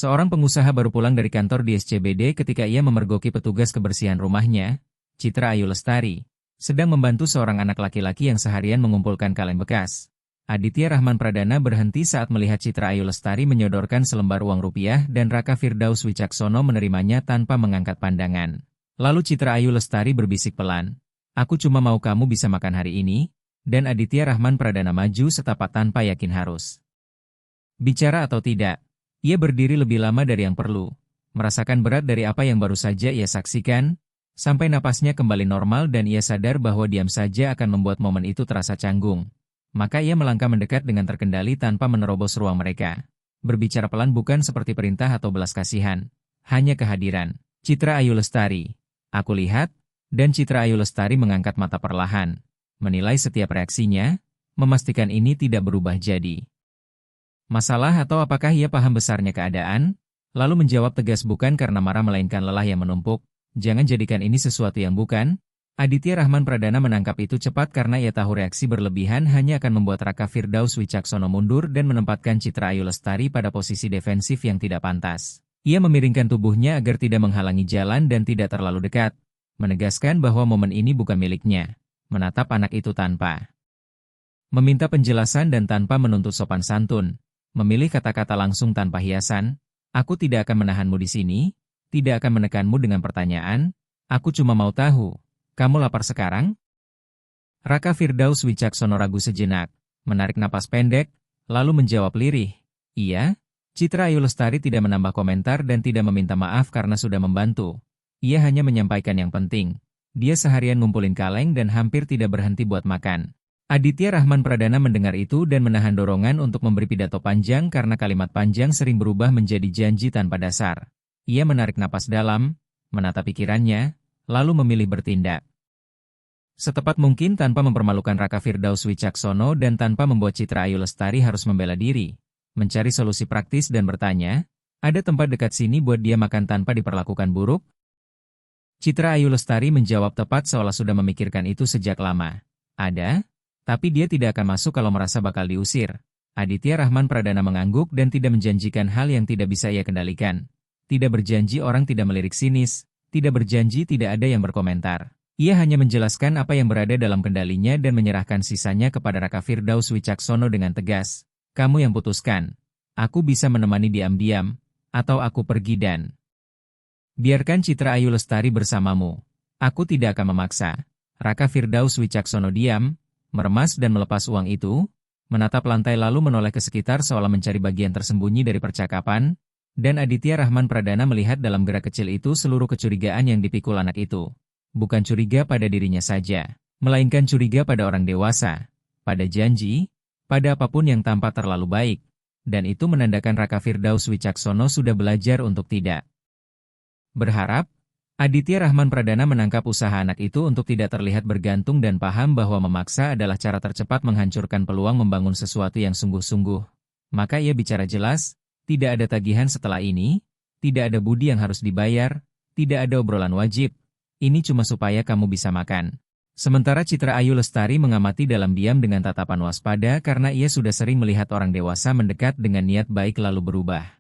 Seorang pengusaha baru pulang dari kantor di SCBD ketika ia memergoki petugas kebersihan rumahnya, Citra Ayu Lestari, sedang membantu seorang anak laki-laki yang seharian mengumpulkan kaleng bekas. Aditya Rahman Pradana berhenti saat melihat Citra Ayu Lestari menyodorkan selembar uang rupiah dan Raka Firdaus Wicaksono menerimanya tanpa mengangkat pandangan. Lalu Citra Ayu Lestari berbisik pelan, "Aku cuma mau kamu bisa makan hari ini," dan Aditya Rahman Pradana maju setapak tanpa yakin harus bicara atau tidak. Ia berdiri lebih lama dari yang perlu, merasakan berat dari apa yang baru saja ia saksikan, sampai napasnya kembali normal dan ia sadar bahwa diam saja akan membuat momen itu terasa canggung. Maka ia melangkah mendekat dengan terkendali tanpa menerobos ruang mereka. Berbicara pelan bukan seperti perintah atau belas kasihan, hanya kehadiran. "Citra Ayu Lestari, aku lihat," dan Citra Ayu Lestari mengangkat mata perlahan, menilai setiap reaksinya, memastikan ini tidak berubah jadi masalah atau apakah ia paham besarnya keadaan, lalu menjawab tegas bukan karena marah melainkan lelah yang menumpuk, "Jangan jadikan ini sesuatu yang bukan." Aditya Rahman Pradana menangkap itu cepat karena ia tahu reaksi berlebihan hanya akan membuat Raka Firdaus Wicaksono mundur dan menempatkan Citra Ayu Lestari pada posisi defensif yang tidak pantas. Ia memiringkan tubuhnya agar tidak menghalangi jalan dan tidak terlalu dekat, menegaskan bahwa momen ini bukan miliknya. Menatap anak itu tanpa meminta penjelasan dan tanpa menuntut sopan santun. Memilih kata-kata langsung tanpa hiasan, "Aku tidak akan menahanmu di sini, tidak akan menekanmu dengan pertanyaan, aku cuma mau tahu, kamu lapar sekarang?" Raka Firdaus Wicaksono ragu sejenak, menarik napas pendek, lalu menjawab lirih, "Iya." Citra Ayu Lestari tidak menambah komentar dan tidak meminta maaf karena sudah membantu. Ia hanya menyampaikan yang penting. Dia seharian ngumpulin kaleng dan hampir tidak berhenti buat makan. Aditya Rahman Pradana mendengar itu dan menahan dorongan untuk memberi pidato panjang karena kalimat panjang sering berubah menjadi janji tanpa dasar. Ia menarik napas dalam, menata pikirannya, lalu memilih bertindak setepat mungkin tanpa mempermalukan Raka Firdaus Wicaksono dan tanpa membuat Citra Ayu Lestari harus membela diri. Mencari solusi praktis dan bertanya, "Ada tempat dekat sini buat dia makan tanpa diperlakukan buruk?" Citra Ayu Lestari menjawab tepat seolah sudah memikirkan itu sejak lama. "Ada. Tapi dia tidak akan masuk kalau merasa bakal diusir." Aditya Rahman Pradana mengangguk dan tidak menjanjikan hal yang tidak bisa ia kendalikan. Tidak berjanji orang tidak melirik sinis, tidak berjanji tidak ada yang berkomentar. Ia hanya menjelaskan apa yang berada dalam kendalinya dan menyerahkan sisanya kepada Raka Firdaus Wicaksono dengan tegas. "Kamu yang putuskan. Aku bisa menemani diam-diam, atau aku pergi dan biarkan Citra Ayu Lestari bersamamu. Aku tidak akan memaksa." Raka Firdaus Wicaksono diam, meremas dan melepas uang itu, menatap lantai lalu menoleh ke sekitar seolah mencari bagian tersembunyi dari percakapan, dan Aditya Rahman Pradana melihat dalam gerak kecil itu seluruh kecurigaan yang dipikul anak itu. Bukan curiga pada dirinya saja, melainkan curiga pada orang dewasa, pada janji, pada apapun yang tampak terlalu baik, dan itu menandakan Raka Firdaus Wicaksono sudah belajar untuk tidak berharap. Aditya Rahman Pradana menangkap usaha anak itu untuk tidak terlihat bergantung dan paham bahwa memaksa adalah cara tercepat menghancurkan peluang membangun sesuatu yang sungguh-sungguh. Maka ia bicara jelas, "Tidak ada tagihan setelah ini, tidak ada budi yang harus dibayar, tidak ada obrolan wajib. Ini cuma supaya kamu bisa makan." Sementara Citra Ayu Lestari mengamati dalam diam dengan tatapan waspada karena ia sudah sering melihat orang dewasa mendekat dengan niat baik lalu berubah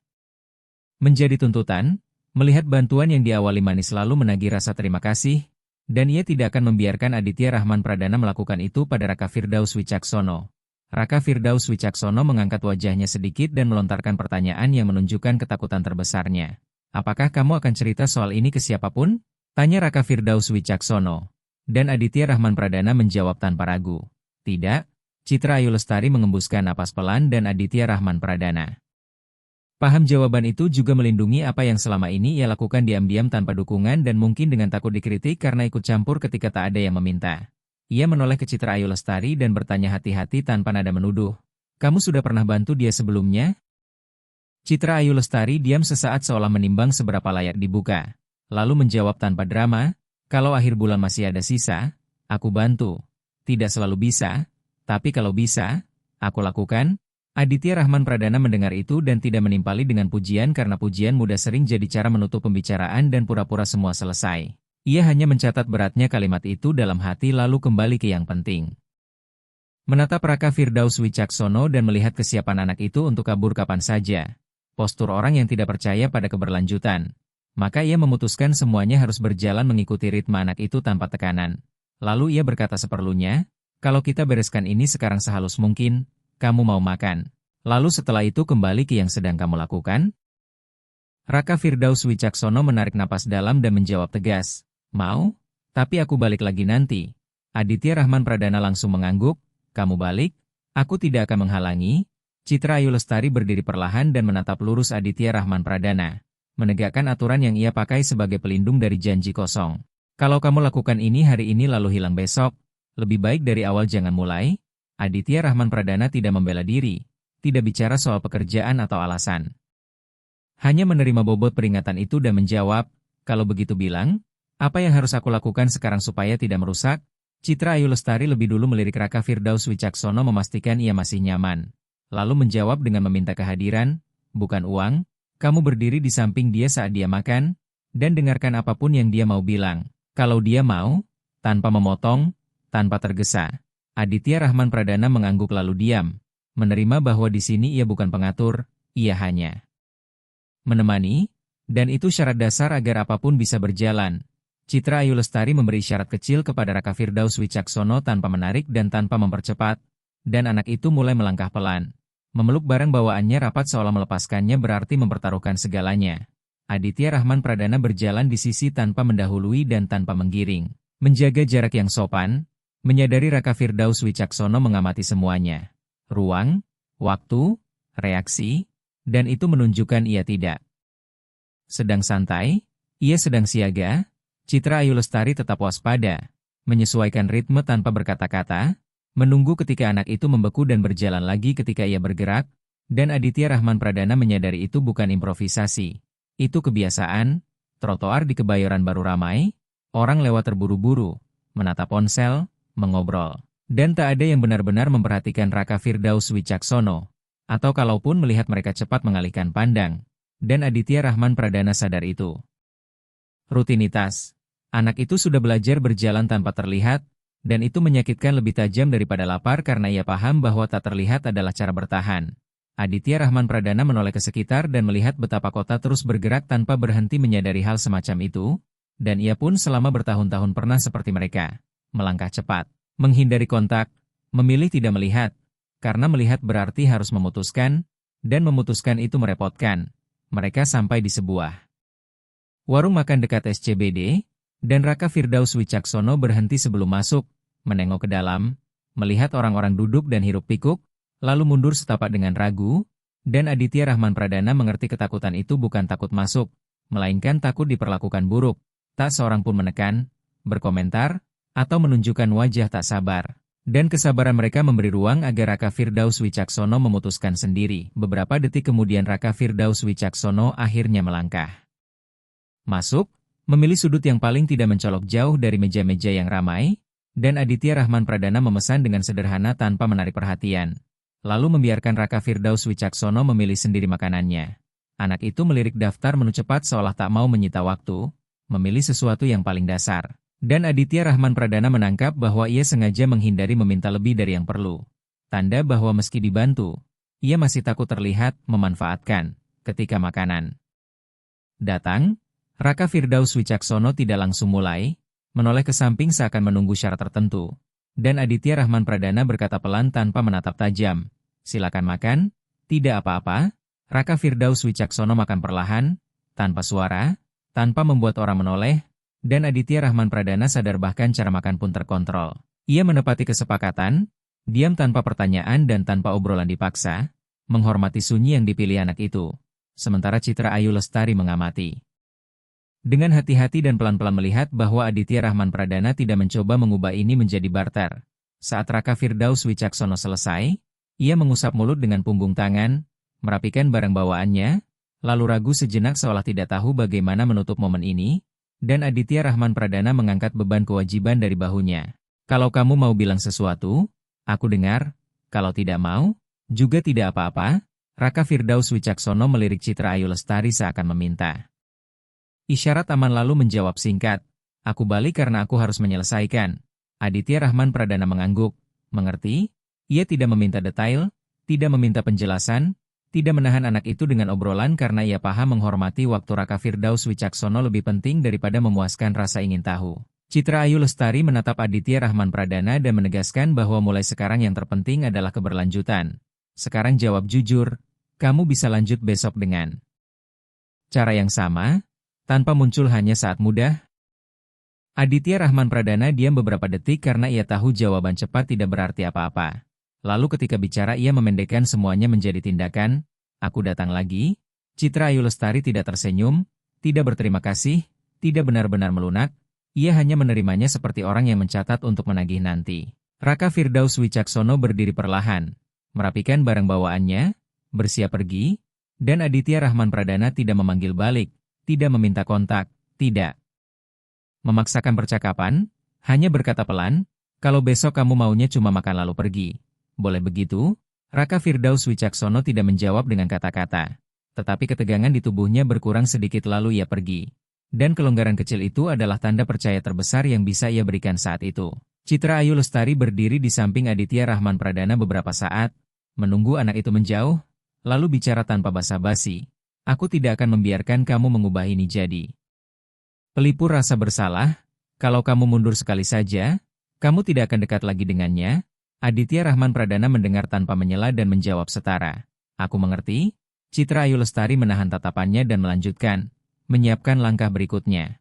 menjadi tuntutan. Melihat bantuan yang diawali manis lalu menagih rasa terima kasih, dan ia tidak akan membiarkan Aditya Rahman Pradana melakukan itu pada Raka Firdaus Wicaksono. Raka Firdaus Wicaksono mengangkat wajahnya sedikit dan melontarkan pertanyaan yang menunjukkan ketakutan terbesarnya. "Apakah kamu akan cerita soal ini ke siapapun?" tanya Raka Firdaus Wicaksono. Dan Aditya Rahman Pradana menjawab tanpa ragu, "Tidak." Citra Ayu Lestari mengembuskan napas pelan dan Aditya Rahman Pradana paham jawaban itu juga melindungi apa yang selama ini ia lakukan diam-diam tanpa dukungan dan mungkin dengan takut dikritik karena ikut campur ketika tak ada yang meminta. Ia menoleh ke Citra Ayu Lestari dan bertanya hati-hati tanpa nada menuduh, "Kamu sudah pernah bantu dia sebelumnya?" Citra Ayu Lestari diam sesaat seolah menimbang seberapa layak dibuka. Lalu menjawab tanpa drama, "Kalau akhir bulan masih ada sisa, aku bantu. Tidak selalu bisa, tapi kalau bisa, aku lakukan." Aditya Rahman Pradana mendengar itu dan tidak menimpali dengan pujian karena pujian mudah sering jadi cara menutup pembicaraan dan pura-pura semua selesai. Ia hanya mencatat beratnya kalimat itu dalam hati lalu kembali ke yang penting. Menatap Raka Firdaus Wicaksono dan melihat kesiapan anak itu untuk kabur kapan saja. Postur orang yang tidak percaya pada keberlanjutan. Maka ia memutuskan semuanya harus berjalan mengikuti ritme anak itu tanpa tekanan. Lalu ia berkata seperlunya, "Kalau kita bereskan ini sekarang sehalus mungkin, kamu mau makan. Lalu setelah itu kembali ke yang sedang kamu lakukan?" Raka Firdaus Wicaksono menarik napas dalam dan menjawab tegas, "Mau? Tapi aku balik lagi nanti." Aditya Rahman Pradana langsung mengangguk, "Kamu balik? Aku tidak akan menghalangi." Citra Ayu Lestari berdiri perlahan dan menatap lurus Aditya Rahman Pradana, menegakkan aturan yang ia pakai sebagai pelindung dari janji kosong. "Kalau kamu lakukan ini hari ini lalu hilang besok, lebih baik dari awal jangan mulai." Aditya Rahman Pradana tidak membela diri, tidak bicara soal pekerjaan atau alasan. Hanya menerima bobot peringatan itu dan menjawab, "Kalau begitu bilang, apa yang harus aku lakukan sekarang supaya tidak merusak?" Citra Ayu Lestari lebih dulu melirik Raka Firdaus Wicaksono memastikan ia masih nyaman. Lalu menjawab dengan meminta kehadiran, "Bukan uang, kamu berdiri di samping dia saat dia makan, dan dengarkan apapun yang dia mau bilang. Kalau dia mau, tanpa memotong, tanpa tergesa." Aditya Rahman Pradana mengangguk lalu diam, menerima bahwa di sini ia bukan pengatur, ia hanya menemani, dan itu syarat dasar agar apapun bisa berjalan. Citra Ayu Lestari memberi syarat kecil kepada Raka Firdaus Wicaksono tanpa menarik dan tanpa mempercepat, dan anak itu mulai melangkah pelan. Memeluk barang bawaannya rapat seolah melepaskannya berarti mempertaruhkan segalanya. Aditya Rahman Pradana berjalan di sisi tanpa mendahului dan tanpa menggiring. Menjaga jarak yang sopan, menyadari Raka Firdaus Wicaksono mengamati semuanya. Ruang, waktu, reaksi, dan itu menunjukkan ia tidak sedang santai, ia sedang siaga. Citra Ayu Lestari tetap waspada, menyesuaikan ritme tanpa berkata-kata, menunggu ketika anak itu membeku dan berjalan lagi ketika ia bergerak, dan Aditya Rahman Pradana menyadari itu bukan improvisasi. Itu kebiasaan. Trotoar di Kebayoran Baru ramai, orang lewat terburu-buru, menatap ponsel, mengobrol. Dan tak ada yang benar-benar memperhatikan Raka Firdaus Wicaksono, atau kalaupun melihat mereka cepat mengalihkan pandang. Dan Aditya Rahman Pradana sadar itu. Rutinitas. Anak itu sudah belajar berjalan tanpa terlihat, dan itu menyakitkan lebih tajam daripada lapar karena ia paham bahwa tak terlihat adalah cara bertahan. Aditya Rahman Pradana menoleh ke sekitar dan melihat betapa kota terus bergerak tanpa berhenti menyadari hal semacam itu, dan ia pun selama bertahun-tahun pernah seperti mereka. Melangkah cepat, menghindari kontak, memilih tidak melihat, karena melihat berarti harus memutuskan, dan memutuskan itu merepotkan. Mereka sampai di sebuah warung makan dekat SCBD, dan Raka Firdaus Wicaksono berhenti sebelum masuk, menengok ke dalam, melihat orang-orang duduk dan hiruk-pikuk, lalu mundur setapak dengan ragu, dan Aditya Rahman Pradana mengerti ketakutan itu bukan takut masuk, melainkan takut diperlakukan buruk. Tak seorang pun menekan, berkomentar, atau menunjukkan wajah tak sabar. Dan kesabaran mereka memberi ruang agar Raka Firdaus Wicaksono memutuskan sendiri. Beberapa detik kemudian Raka Firdaus Wicaksono akhirnya melangkah masuk, memilih sudut yang paling tidak mencolok jauh dari meja-meja yang ramai, dan Aditya Rahman Pradana memesan dengan sederhana tanpa menarik perhatian. Lalu membiarkan Raka Firdaus Wicaksono memilih sendiri makanannya. Anak itu melirik daftar menu cepat seolah tak mau menyita waktu, memilih sesuatu yang paling dasar. Dan Aditya Rahman Pradana menangkap bahwa ia sengaja menghindari meminta lebih dari yang perlu. Tanda bahwa meski dibantu, ia masih takut terlihat memanfaatkan ketika makanan datang. Raka Firdaus Wicaksono tidak langsung mulai, menoleh ke samping seakan menunggu syarat tertentu. Dan Aditya Rahman Pradana berkata pelan tanpa menatap tajam, "Silakan makan." "Tidak apa-apa." Raka Firdaus Wicaksono makan perlahan, tanpa suara, tanpa membuat orang menoleh, dan Aditya Rahman Pradana sadar bahkan cara makan pun terkontrol. Ia menepati kesepakatan, diam tanpa pertanyaan dan tanpa obrolan dipaksa, menghormati sunyi yang dipilih anak itu. Sementara Citra Ayu Lestari mengamati dengan hati-hati dan pelan-pelan melihat bahwa Aditya Rahman Pradana tidak mencoba mengubah ini menjadi barter. Saat Raka Firdaus Wicaksono selesai, ia mengusap mulut dengan punggung tangan, merapikan barang bawaannya, lalu ragu sejenak seolah tidak tahu bagaimana menutup momen ini, dan Aditya Rahman Pradana mengangkat beban kewajiban dari bahunya. "Kalau kamu mau bilang sesuatu, aku dengar. Kalau tidak mau, juga tidak apa-apa." Raka Firdaus Wicaksono melirik Citra Ayu Lestari seakan meminta isyarat aman lalu menjawab singkat, "Aku balik karena aku harus menyelesaikan." Aditya Rahman Pradana mengangguk, mengerti, ia tidak meminta detail, tidak meminta penjelasan, Tidak menahan anak itu dengan obrolan karena ia paham menghormati waktu Raka Firdaus Wicaksono lebih penting daripada memuaskan rasa ingin tahu. Citra Ayu Lestari menatap Aditya Rahman Pradana dan menegaskan bahwa mulai sekarang yang terpenting adalah keberlanjutan. Sekarang jawab jujur, kamu bisa lanjut besok dengan cara yang sama, tanpa muncul hanya saat mudah. Aditya Rahman Pradana diam beberapa detik karena ia tahu jawaban cepat tidak berarti apa-apa. Lalu ketika bicara ia memendekkan semuanya menjadi tindakan, aku datang lagi. Citra Ayu Lestari tidak tersenyum, tidak berterima kasih, tidak benar-benar melunak. Ia hanya menerimanya seperti orang yang mencatat untuk menagih nanti. Raka Firdaus Wicaksono berdiri perlahan, merapikan barang bawaannya, bersiap pergi, dan Aditya Rahman Pradana tidak memanggil balik, tidak meminta kontak, tidak memaksakan percakapan, hanya berkata pelan, kalau besok kamu maunya cuma makan lalu pergi. Boleh begitu? Raka Firdaus Wicaksono tidak menjawab dengan kata-kata. Tetapi ketegangan di tubuhnya berkurang sedikit lalu ia pergi. Dan kelonggaran kecil itu adalah tanda percaya terbesar yang bisa ia berikan saat itu. Citra Ayu Lestari berdiri di samping Aditya Rahman Pradana beberapa saat, menunggu anak itu menjauh, lalu bicara tanpa basa-basi. Aku tidak akan membiarkan kamu mengubah ini jadi pelipur rasa bersalah. Kalau kamu mundur sekali saja, kamu tidak akan dekat lagi dengannya. Aditya Rahman Pradana mendengar tanpa menyela dan menjawab setara. Aku mengerti. Citra Ayu Lestari menahan tatapannya dan melanjutkan, menyiapkan langkah berikutnya.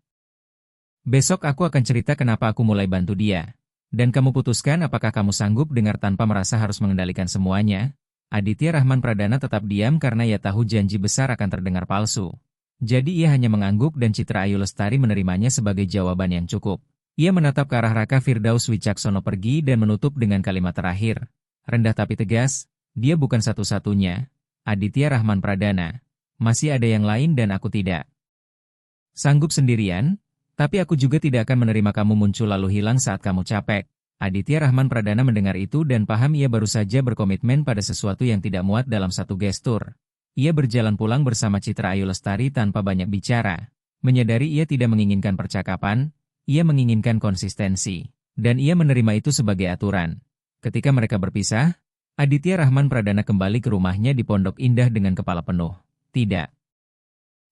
Besok aku akan cerita kenapa aku mulai bantu dia. Dan kamu putuskan apakah kamu sanggup dengar tanpa merasa harus mengendalikan semuanya. Aditya Rahman Pradana tetap diam karena ia tahu janji besar akan terdengar palsu. Jadi ia hanya mengangguk dan Citra Ayu Lestari menerimanya sebagai jawaban yang cukup. Ia menatap ke arah Raka Firdaus Wicaksono pergi dan menutup dengan kalimat terakhir. Rendah tapi tegas, dia bukan satu-satunya. Aditya Rahman Pradana. Masih ada yang lain dan aku tidak sanggup sendirian, tapi aku juga tidak akan menerima kamu muncul lalu hilang saat kamu capek. Aditya Rahman Pradana mendengar itu dan paham ia baru saja berkomitmen pada sesuatu yang tidak muat dalam satu gestur. Ia berjalan pulang bersama Citra Ayu Lestari tanpa banyak bicara. Menyadari ia tidak menginginkan percakapan, ia menginginkan konsistensi. Dan ia menerima itu sebagai aturan. Ketika mereka berpisah, Aditya Rahman Pradana kembali ke rumahnya di Pondok Indah dengan kepala penuh. Tidak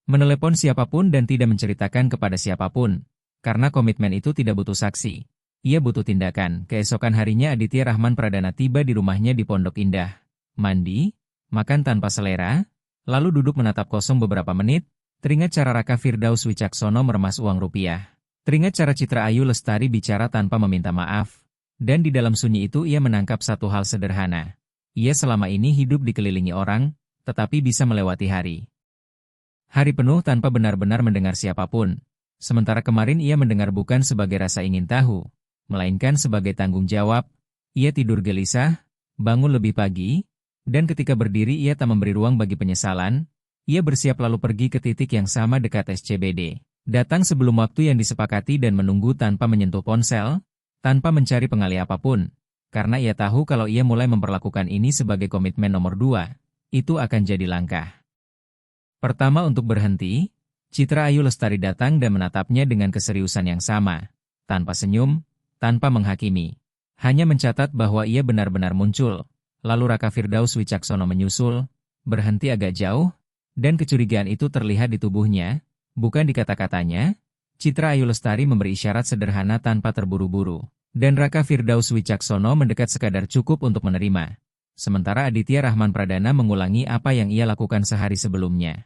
menelepon siapapun dan tidak menceritakan kepada siapapun. Karena komitmen itu tidak butuh saksi. Ia butuh tindakan. Keesokan harinya Aditya Rahman Pradana tiba di rumahnya di Pondok Indah. Mandi, makan tanpa selera, lalu duduk menatap kosong beberapa menit, teringat cara Raka Firdaus Wicaksono meremas uang rupiah. Teringat cara Citra Ayu Lestari bicara tanpa meminta maaf. Dan di dalam sunyi itu ia menangkap satu hal sederhana. Ia selama ini hidup dikelilingi orang, tetapi bisa melewati hari penuh tanpa benar-benar mendengar siapapun. Sementara kemarin ia mendengar bukan sebagai rasa ingin tahu, melainkan sebagai tanggung jawab. Ia tidur gelisah, bangun lebih pagi, dan ketika berdiri ia tak memberi ruang bagi penyesalan. Ia bersiap lalu pergi ke titik yang sama dekat SCBD. Datang sebelum waktu yang disepakati dan menunggu tanpa menyentuh ponsel, tanpa mencari pengalih apapun. Karena ia tahu kalau ia mulai memperlakukan ini sebagai komitmen nomor 2, itu akan jadi langkah pertama untuk berhenti. Citra Ayu Lestari datang dan menatapnya dengan keseriusan yang sama. Tanpa senyum, tanpa menghakimi. Hanya mencatat bahwa ia benar-benar muncul. Lalu Raka Firdaus Wicaksono menyusul, berhenti agak jauh, dan kecurigaan itu terlihat di tubuhnya, bukan di kata-katanya. Citra Ayu Lestari memberi isyarat sederhana tanpa terburu-buru. Dan Raka Firdaus Wicaksono mendekat sekadar cukup untuk menerima. Sementara Aditya Rahman Pradana mengulangi apa yang ia lakukan sehari sebelumnya.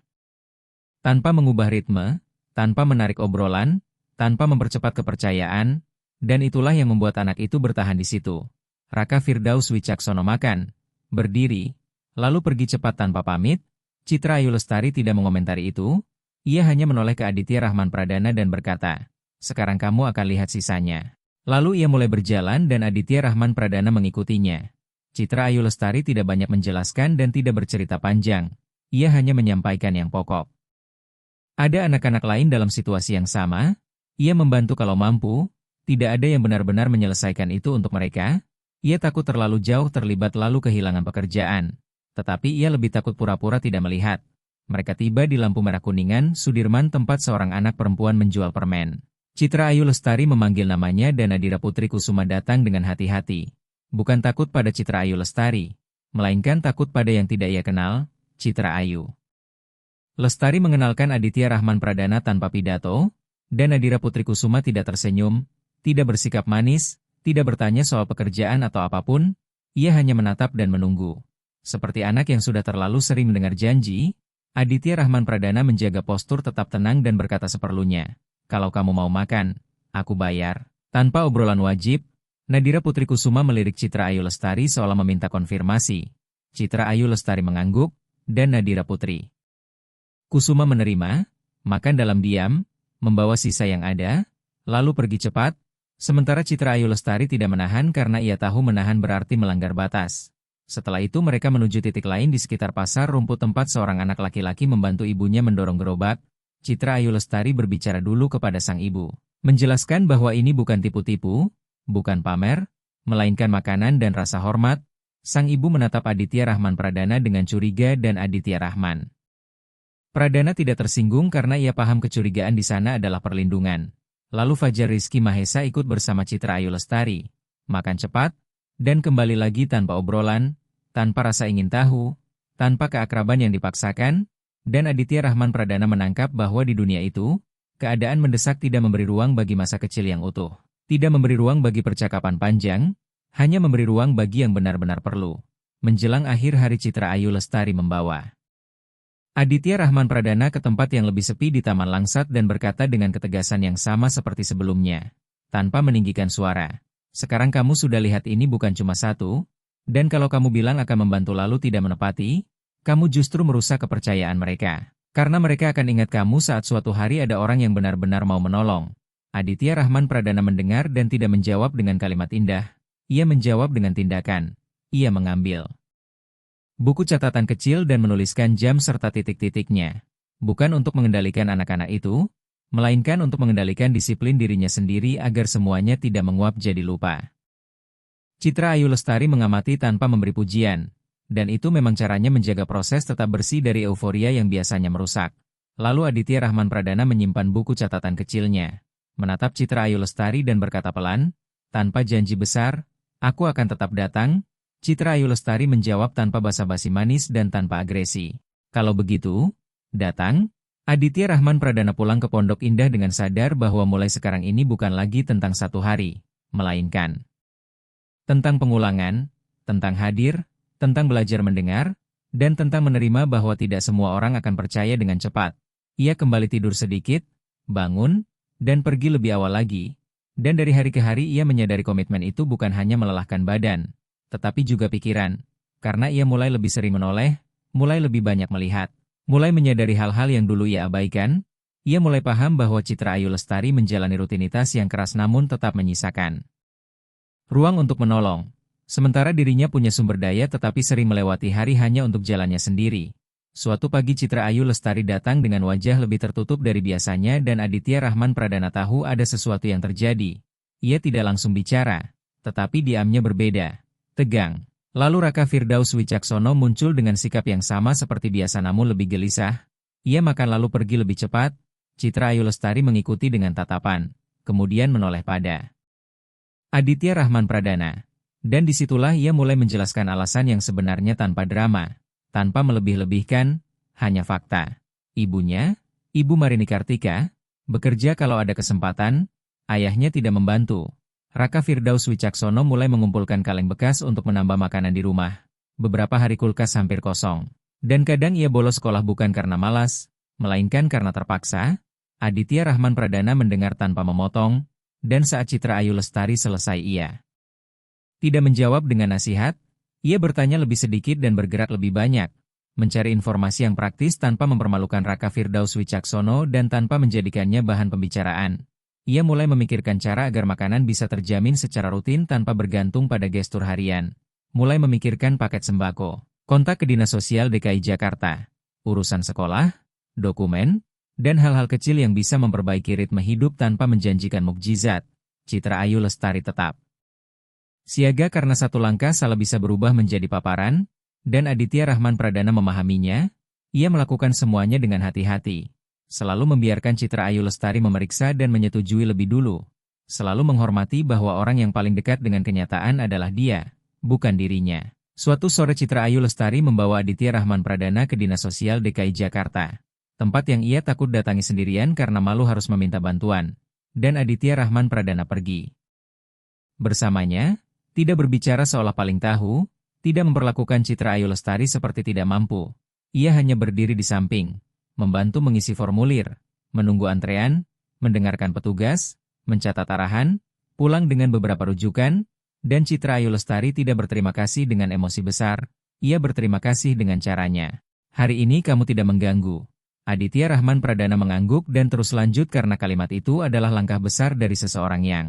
Tanpa mengubah ritme, tanpa menarik obrolan, tanpa mempercepat kepercayaan, dan itulah yang membuat anak itu bertahan di situ. Raka Firdaus Wicaksono makan, berdiri, lalu pergi cepat tanpa pamit. Citra Ayu Lestari tidak mengomentari itu, ia hanya menoleh ke Aditya Rahman Pradana dan berkata, sekarang kamu akan lihat sisanya. Lalu ia mulai berjalan dan Aditya Rahman Pradana mengikutinya. Citra Ayu Lestari tidak banyak menjelaskan dan tidak bercerita panjang. Ia hanya menyampaikan yang pokok. Ada anak-anak lain dalam situasi yang sama. Ia membantu kalau mampu. Tidak ada yang benar-benar menyelesaikan itu untuk mereka. Ia takut terlalu jauh terlibat lalu kehilangan pekerjaan. Tetapi ia lebih takut pura-pura tidak melihat. Mereka tiba di lampu merah Kuningan, Sudirman, tempat seorang anak perempuan menjual permen. Citra Ayu Lestari memanggil namanya dan Nadira Putri Kusuma datang dengan hati-hati. Bukan takut pada Citra Ayu Lestari, melainkan takut pada yang tidak ia kenal. Citra Ayu. Lestari mengenalkan Aditya Rahman Pradana tanpa pidato, dan Nadira Putri Kusuma tidak tersenyum, tidak bersikap manis, tidak bertanya soal pekerjaan atau apapun, ia hanya menatap dan menunggu. Seperti anak yang sudah terlalu sering mendengar janji, Aditya Rahman Pradana menjaga postur tetap tenang dan berkata seperlunya, "Kalau kamu mau makan, aku bayar." Tanpa obrolan wajib, Nadira Putri Kusuma melirik Citra Ayu Lestari seolah meminta konfirmasi. Citra Ayu Lestari mengangguk, dan Nadira Putri Kusuma menerima, makan dalam diam, membawa sisa yang ada, lalu pergi cepat, sementara Citra Ayu Lestari tidak menahan karena ia tahu menahan berarti melanggar batas. Setelah itu mereka menuju titik lain di sekitar pasar rumput tempat seorang anak laki-laki membantu ibunya mendorong gerobak. Citra Ayu Lestari berbicara dulu kepada sang ibu, menjelaskan bahwa ini bukan tipu-tipu, bukan pamer, melainkan makanan dan rasa hormat. Sang ibu menatap Aditya Rahman Pradana dengan curiga dan Aditya Rahman Pradana tidak tersinggung karena ia paham kecurigaan di sana adalah perlindungan. Lalu Fajar Rizky Mahesa ikut bersama Citra Ayu Lestari, makan cepat, dan kembali lagi tanpa obrolan, tanpa rasa ingin tahu, tanpa keakraban yang dipaksakan, dan Aditya Rahman Pradana menangkap bahwa di dunia itu, keadaan mendesak tidak memberi ruang bagi masa kecil yang utuh, tidak memberi ruang bagi percakapan panjang, hanya memberi ruang bagi yang benar-benar perlu. Menjelang akhir hari Citra Ayu Lestari membawa Aditya Rahman Pradana ke tempat yang lebih sepi di Taman Langsat dan berkata dengan ketegasan yang sama seperti sebelumnya, tanpa meninggikan suara. "Sekarang kamu sudah lihat ini bukan cuma satu, dan kalau kamu bilang akan membantu lalu tidak menepati, kamu justru merusak kepercayaan mereka. Karena mereka akan ingat kamu saat suatu hari ada orang yang benar-benar mau menolong." Aditya Rahman Pradana mendengar dan tidak menjawab dengan kalimat indah. Ia menjawab dengan tindakan. Ia mengambil buku catatan kecil dan menuliskan jam serta titik-titiknya. Bukan untuk mengendalikan anak-anak itu, melainkan untuk mengendalikan disiplin dirinya sendiri agar semuanya tidak menguap jadi lupa. Citra Ayu Lestari mengamati tanpa memberi pujian, dan itu memang caranya menjaga proses tetap bersih dari euforia yang biasanya merusak. Lalu Aditya Rahman Pradana menyimpan buku catatan kecilnya, menatap Citra Ayu Lestari dan berkata pelan, tanpa janji besar, "Aku akan tetap datang." Citra Ayu Lestari menjawab tanpa basa-basi manis dan tanpa agresi. "Kalau begitu, datang." Aditya Rahman Pradana pulang ke Pondok Indah dengan sadar bahwa mulai sekarang ini bukan lagi tentang satu hari, melainkan tentang pengulangan, tentang hadir, tentang belajar mendengar, dan tentang menerima bahwa tidak semua orang akan percaya dengan cepat. Ia kembali tidur sedikit, bangun, dan pergi lebih awal lagi. Dan dari hari ke hari ia menyadari komitmen itu bukan hanya melelahkan badan, tetapi juga pikiran, karena ia mulai lebih sering menoleh, mulai lebih banyak melihat, mulai menyadari hal-hal yang dulu ia abaikan. Ia mulai paham bahwa Citra Ayu Lestari menjalani rutinitas yang keras namun tetap menyisakan ruang untuk menolong. Sementara dirinya punya sumber daya tetapi sering melewati hari hanya untuk jalannya sendiri. Suatu pagi Citra Ayu Lestari datang dengan wajah lebih tertutup dari biasanya dan Aditya Rahman Pradana tahu ada sesuatu yang terjadi. Ia tidak langsung bicara, tetapi diamnya berbeda. Tegang. Lalu Raka Firdaus Wicaksono muncul dengan sikap yang sama seperti biasa namun lebih gelisah. Ia makan lalu pergi lebih cepat. Citra Ayu Lestari mengikuti dengan tatapan, kemudian menoleh pada Aditya Rahman Pradana. Dan disitulah ia mulai menjelaskan alasan yang sebenarnya tanpa drama, tanpa melebih-lebihkan, hanya fakta. Ibunya, Ibu Marini Kartika, bekerja kalau ada kesempatan, ayahnya tidak membantu. Raka Firdaus Wicaksono mulai mengumpulkan kaleng bekas untuk menambah makanan di rumah. Beberapa hari kulkas hampir kosong. Dan kadang ia bolos sekolah bukan karena malas, melainkan karena terpaksa. Aditya Rahman Pradana mendengar tanpa memotong, dan saat Citra Ayu Lestari selesai ia tidak menjawab dengan nasihat, ia bertanya lebih sedikit dan bergerak lebih banyak, mencari informasi yang praktis tanpa mempermalukan Raka Firdaus Wicaksono dan tanpa menjadikannya bahan pembicaraan. Ia mulai memikirkan cara agar makanan bisa terjamin secara rutin tanpa bergantung pada gestur harian. Mulai memikirkan paket sembako, kontak ke Dinas Sosial DKI Jakarta, urusan sekolah, dokumen, dan hal-hal kecil yang bisa memperbaiki ritme hidup tanpa menjanjikan mukjizat. Citra Ayu Lestari tetap siaga karena satu langkah salah bisa berubah menjadi paparan, dan Aditya Rahman Pradana memahaminya. Ia melakukan semuanya dengan hati-hati. Selalu membiarkan Citra Ayu Lestari memeriksa dan menyetujui lebih dulu. Selalu menghormati bahwa orang yang paling dekat dengan kenyataan adalah dia, bukan dirinya. Suatu sore Citra Ayu Lestari membawa Aditya Rahman Pradana ke Dinas Sosial DKI Jakarta. Tempat yang ia takut datangi sendirian karena malu harus meminta bantuan. Dan Aditya Rahman Pradana pergi. Bersamanya, tidak berbicara seolah paling tahu, tidak memperlakukan Citra Ayu Lestari seperti tidak mampu. Ia hanya berdiri di samping, membantu mengisi formulir, menunggu antrean, mendengarkan petugas, mencatat arahan, pulang dengan beberapa rujukan, dan Citra Ayu Lestari tidak berterima kasih dengan emosi besar, ia berterima kasih dengan caranya. Hari ini kamu tidak mengganggu. Aditya Rahman Pradana mengangguk dan terus lanjut karena kalimat itu adalah langkah besar dari seseorang yang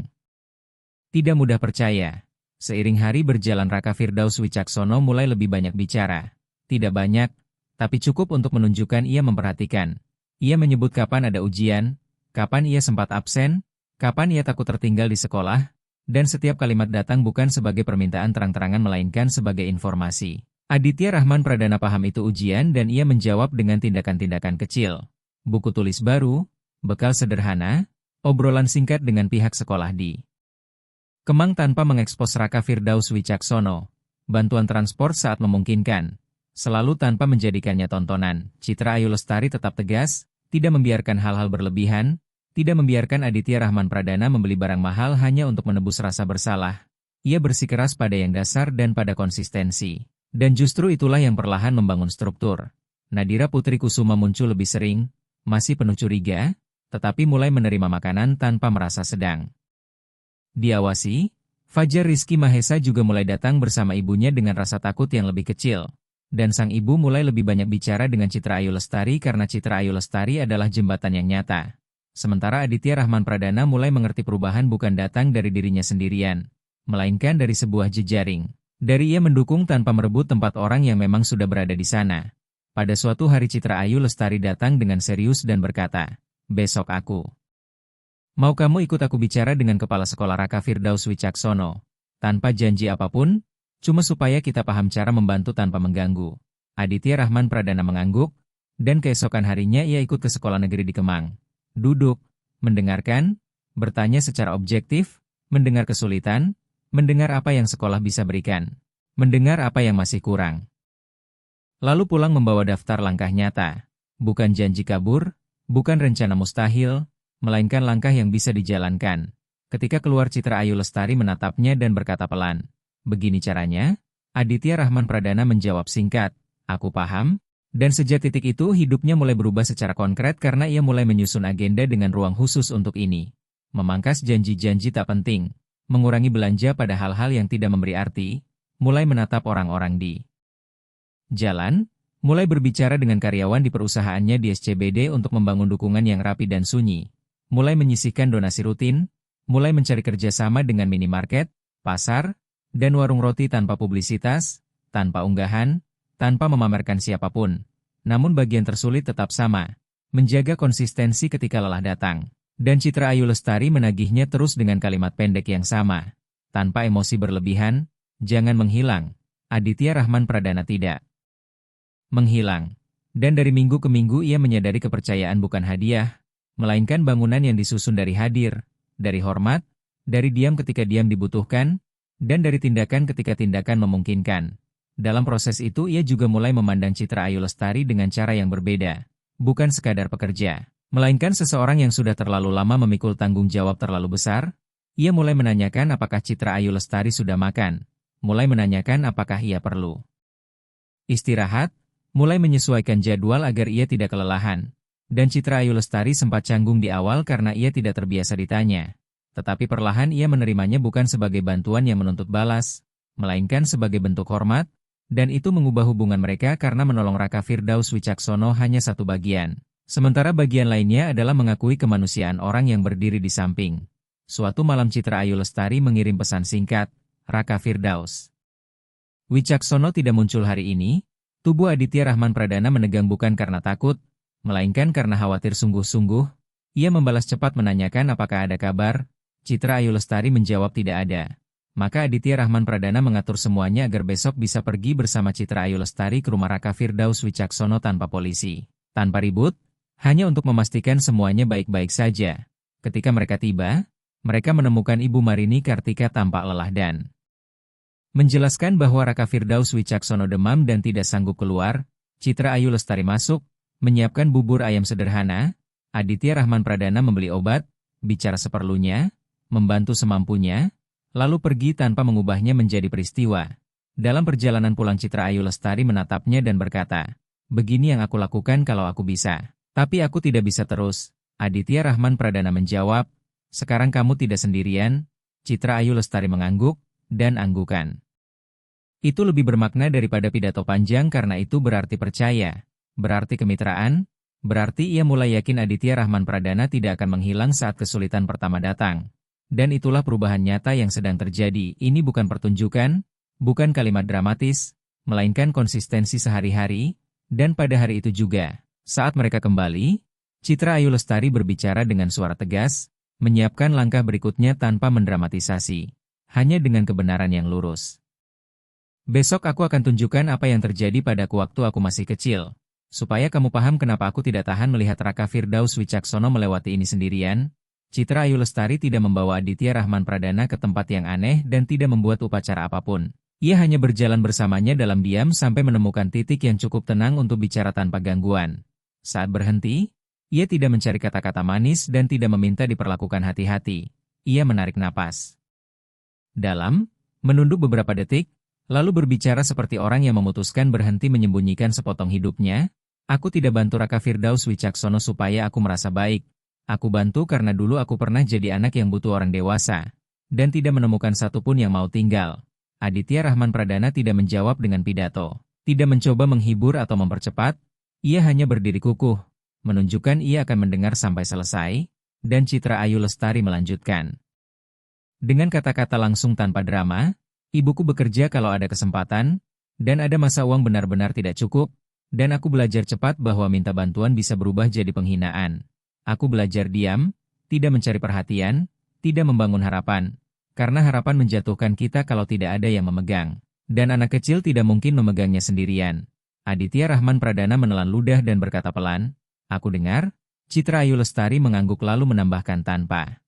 tidak mudah percaya. Seiring hari berjalan Raka Firdaus Wicaksono mulai lebih banyak bicara. Tidak banyak, tapi cukup untuk menunjukkan ia memperhatikan. Ia menyebut kapan ada ujian, kapan ia sempat absen, kapan ia takut tertinggal di sekolah, dan setiap kalimat datang bukan sebagai permintaan terang-terangan melainkan sebagai informasi. Aditya Rahman Pradana paham itu ujian dan ia menjawab dengan tindakan-tindakan kecil. Buku tulis baru, bekal sederhana, obrolan singkat dengan pihak sekolah di Kemang tanpa mengekspos Raka Firdaus Wicaksono, bantuan transport saat memungkinkan, selalu tanpa menjadikannya tontonan. Citra Ayu Lestari tetap tegas, tidak membiarkan hal-hal berlebihan, tidak membiarkan Aditya Rahman Pradana membeli barang mahal hanya untuk menebus rasa bersalah. Ia bersikeras pada yang dasar dan pada konsistensi. Dan justru itulah yang perlahan membangun struktur. Nadira Putri Kusuma muncul lebih sering, masih penuh curiga, tetapi mulai menerima makanan tanpa merasa sedang diawasi. Fajar Rizky Mahesa juga mulai datang bersama ibunya dengan rasa takut yang lebih kecil. Dan sang ibu mulai lebih banyak bicara dengan Citra Ayu Lestari karena Citra Ayu Lestari adalah jembatan yang nyata. Sementara Aditya Rahman Pradana mulai mengerti perubahan bukan datang dari dirinya sendirian, melainkan dari sebuah jejaring. Dari ia mendukung tanpa merebut tempat orang yang memang sudah berada di sana. Pada suatu hari Citra Ayu Lestari datang dengan serius dan berkata, "Besok aku mau kamu ikut aku bicara dengan Kepala Sekolah Raka Firdaus Wicaksono. Tanpa janji apapun, cuma supaya kita paham cara membantu tanpa mengganggu." Aditya Rahman Pradana mengangguk, dan keesokan harinya ia ikut ke sekolah negeri di Kemang. Duduk, mendengarkan, bertanya secara objektif, mendengar kesulitan, mendengar apa yang sekolah bisa berikan, mendengar apa yang masih kurang. Lalu pulang membawa daftar langkah nyata, bukan janji kabur, bukan rencana mustahil, melainkan langkah yang bisa dijalankan. Ketika keluar Citra Ayu Lestari menatapnya dan berkata pelan, "Begini caranya?" Aditya Rahman Pradana menjawab singkat, "Aku paham." Dan sejak titik itu hidupnya mulai berubah secara konkret karena ia mulai menyusun agenda dengan ruang khusus untuk ini. Memangkas janji-janji tak penting, mengurangi belanja pada hal-hal yang tidak memberi arti, mulai menatap orang-orang di jalan, mulai berbicara dengan karyawan di perusahaannya di SCBD untuk membangun dukungan yang rapi dan sunyi, mulai menyisihkan donasi rutin, mulai mencari kerjasama dengan minimarket, pasar, dan warung roti tanpa publisitas, tanpa unggahan, tanpa memamerkan siapapun. Namun bagian tersulit tetap sama, menjaga konsistensi ketika lelah datang. Dan Citra Ayu Lestari menagihnya terus dengan kalimat pendek yang sama. Tanpa emosi berlebihan, jangan menghilang. Aditya Rahman Pradana tidak menghilang. Dan dari minggu ke minggu ia menyadari kepercayaan bukan hadiah, melainkan bangunan yang disusun dari hadir, dari hormat, dari diam ketika diam dibutuhkan, dan dari tindakan ketika tindakan memungkinkan. Dalam proses itu ia juga mulai memandang Citra Ayu Lestari dengan cara yang berbeda. Bukan sekadar pekerja, melainkan seseorang yang sudah terlalu lama memikul tanggung jawab terlalu besar. Ia mulai menanyakan apakah Citra Ayu Lestari sudah makan. Mulai menanyakan apakah ia perlu istirahat. Mulai menyesuaikan jadwal agar ia tidak kelelahan. Dan Citra Ayu Lestari sempat canggung di awal karena ia tidak terbiasa ditanya. Tetapi perlahan ia menerimanya bukan sebagai bantuan yang menuntut balas, melainkan sebagai bentuk hormat. Dan itu mengubah hubungan mereka karena menolong Raka Firdaus Wicaksono hanya satu bagian. Sementara bagian lainnya adalah mengakui kemanusiaan orang yang berdiri di samping. Suatu malam Citra Ayu Lestari mengirim pesan singkat, "Raka Firdaus Wicaksono tidak muncul hari ini." Tubuh Aditya Rahman Pradana menegang bukan karena takut, melainkan karena khawatir sungguh-sungguh. Ia membalas cepat menanyakan apakah ada kabar. Citra Ayu Lestari menjawab tidak ada. Maka Aditya Rahman Pradana mengatur semuanya agar besok bisa pergi bersama Citra Ayu Lestari ke rumah Raka Firdaus Wicaksono tanpa polisi, tanpa ribut, hanya untuk memastikan semuanya baik-baik saja. Ketika mereka tiba, mereka menemukan Ibu Marini Kartika tampak lelah dan Menjelaskan bahwa Raka Firdaus Wicaksono demam dan tidak sanggup keluar, Citra Ayu Lestari masuk, menyiapkan bubur ayam sederhana, Aditya Rahman Pradana membeli obat, bicara seperlunya, membantu semampunya, lalu pergi tanpa mengubahnya menjadi peristiwa. Dalam perjalanan pulang Citra Ayu Lestari menatapnya dan berkata, "Begini yang aku lakukan kalau aku bisa. Tapi aku tidak bisa terus." Aditya Rahman Pradana menjawab, "Sekarang kamu tidak sendirian." Citra Ayu Lestari mengangguk, dan anggukan. Itu lebih bermakna daripada pidato panjang karena itu berarti percaya, berarti kemitraan, berarti ia mulai yakin Aditya Rahman Pradana tidak akan menghilang saat kesulitan pertama datang. Dan itulah perubahan nyata yang sedang terjadi. Ini bukan pertunjukan, bukan kalimat dramatis, melainkan konsistensi sehari-hari, dan pada hari itu juga, saat mereka kembali, Citra Ayu Lestari berbicara dengan suara tegas, menyiapkan langkah berikutnya tanpa mendramatisasi, hanya dengan kebenaran yang lurus. "Besok aku akan tunjukkan apa yang terjadi padaku waktu aku masih kecil, supaya kamu paham kenapa aku tidak tahan melihat Raka Firdaus Wicaksono melewati ini sendirian." Citra Ayu Lestari tidak membawa Aditya Rahman Pradana ke tempat yang aneh dan tidak membuat upacara apapun. Ia hanya berjalan bersamanya dalam diam sampai menemukan titik yang cukup tenang untuk bicara tanpa gangguan. Saat berhenti, ia tidak mencari kata-kata manis dan tidak meminta diperlakukan hati-hati. Ia menarik napas dalam, menunduk beberapa detik, lalu berbicara seperti orang yang memutuskan berhenti menyembunyikan sepotong hidupnya. "Aku tidak bantu Raka Firdaus Wicaksono supaya aku merasa baik. Aku bantu karena dulu aku pernah jadi anak yang butuh orang dewasa, dan tidak menemukan satupun yang mau tinggal." Aditya Rahman Pradana tidak menjawab dengan pidato, tidak mencoba menghibur atau mempercepat, ia hanya berdiri kukuh, menunjukkan ia akan mendengar sampai selesai, dan Citra Ayu Lestari melanjutkan. Dengan kata-kata langsung tanpa drama, "Ibuku bekerja kalau ada kesempatan, dan ada masa uang benar-benar tidak cukup, dan aku belajar cepat bahwa minta bantuan bisa berubah jadi penghinaan. Aku belajar diam, tidak mencari perhatian, tidak membangun harapan, karena harapan menjatuhkan kita kalau tidak ada yang memegang, dan anak kecil tidak mungkin memegangnya sendirian." Aditya Rahman Pradana menelan ludah dan berkata pelan, "Aku dengar." Citra Ayu Lestari mengangguk lalu menambahkan tanpa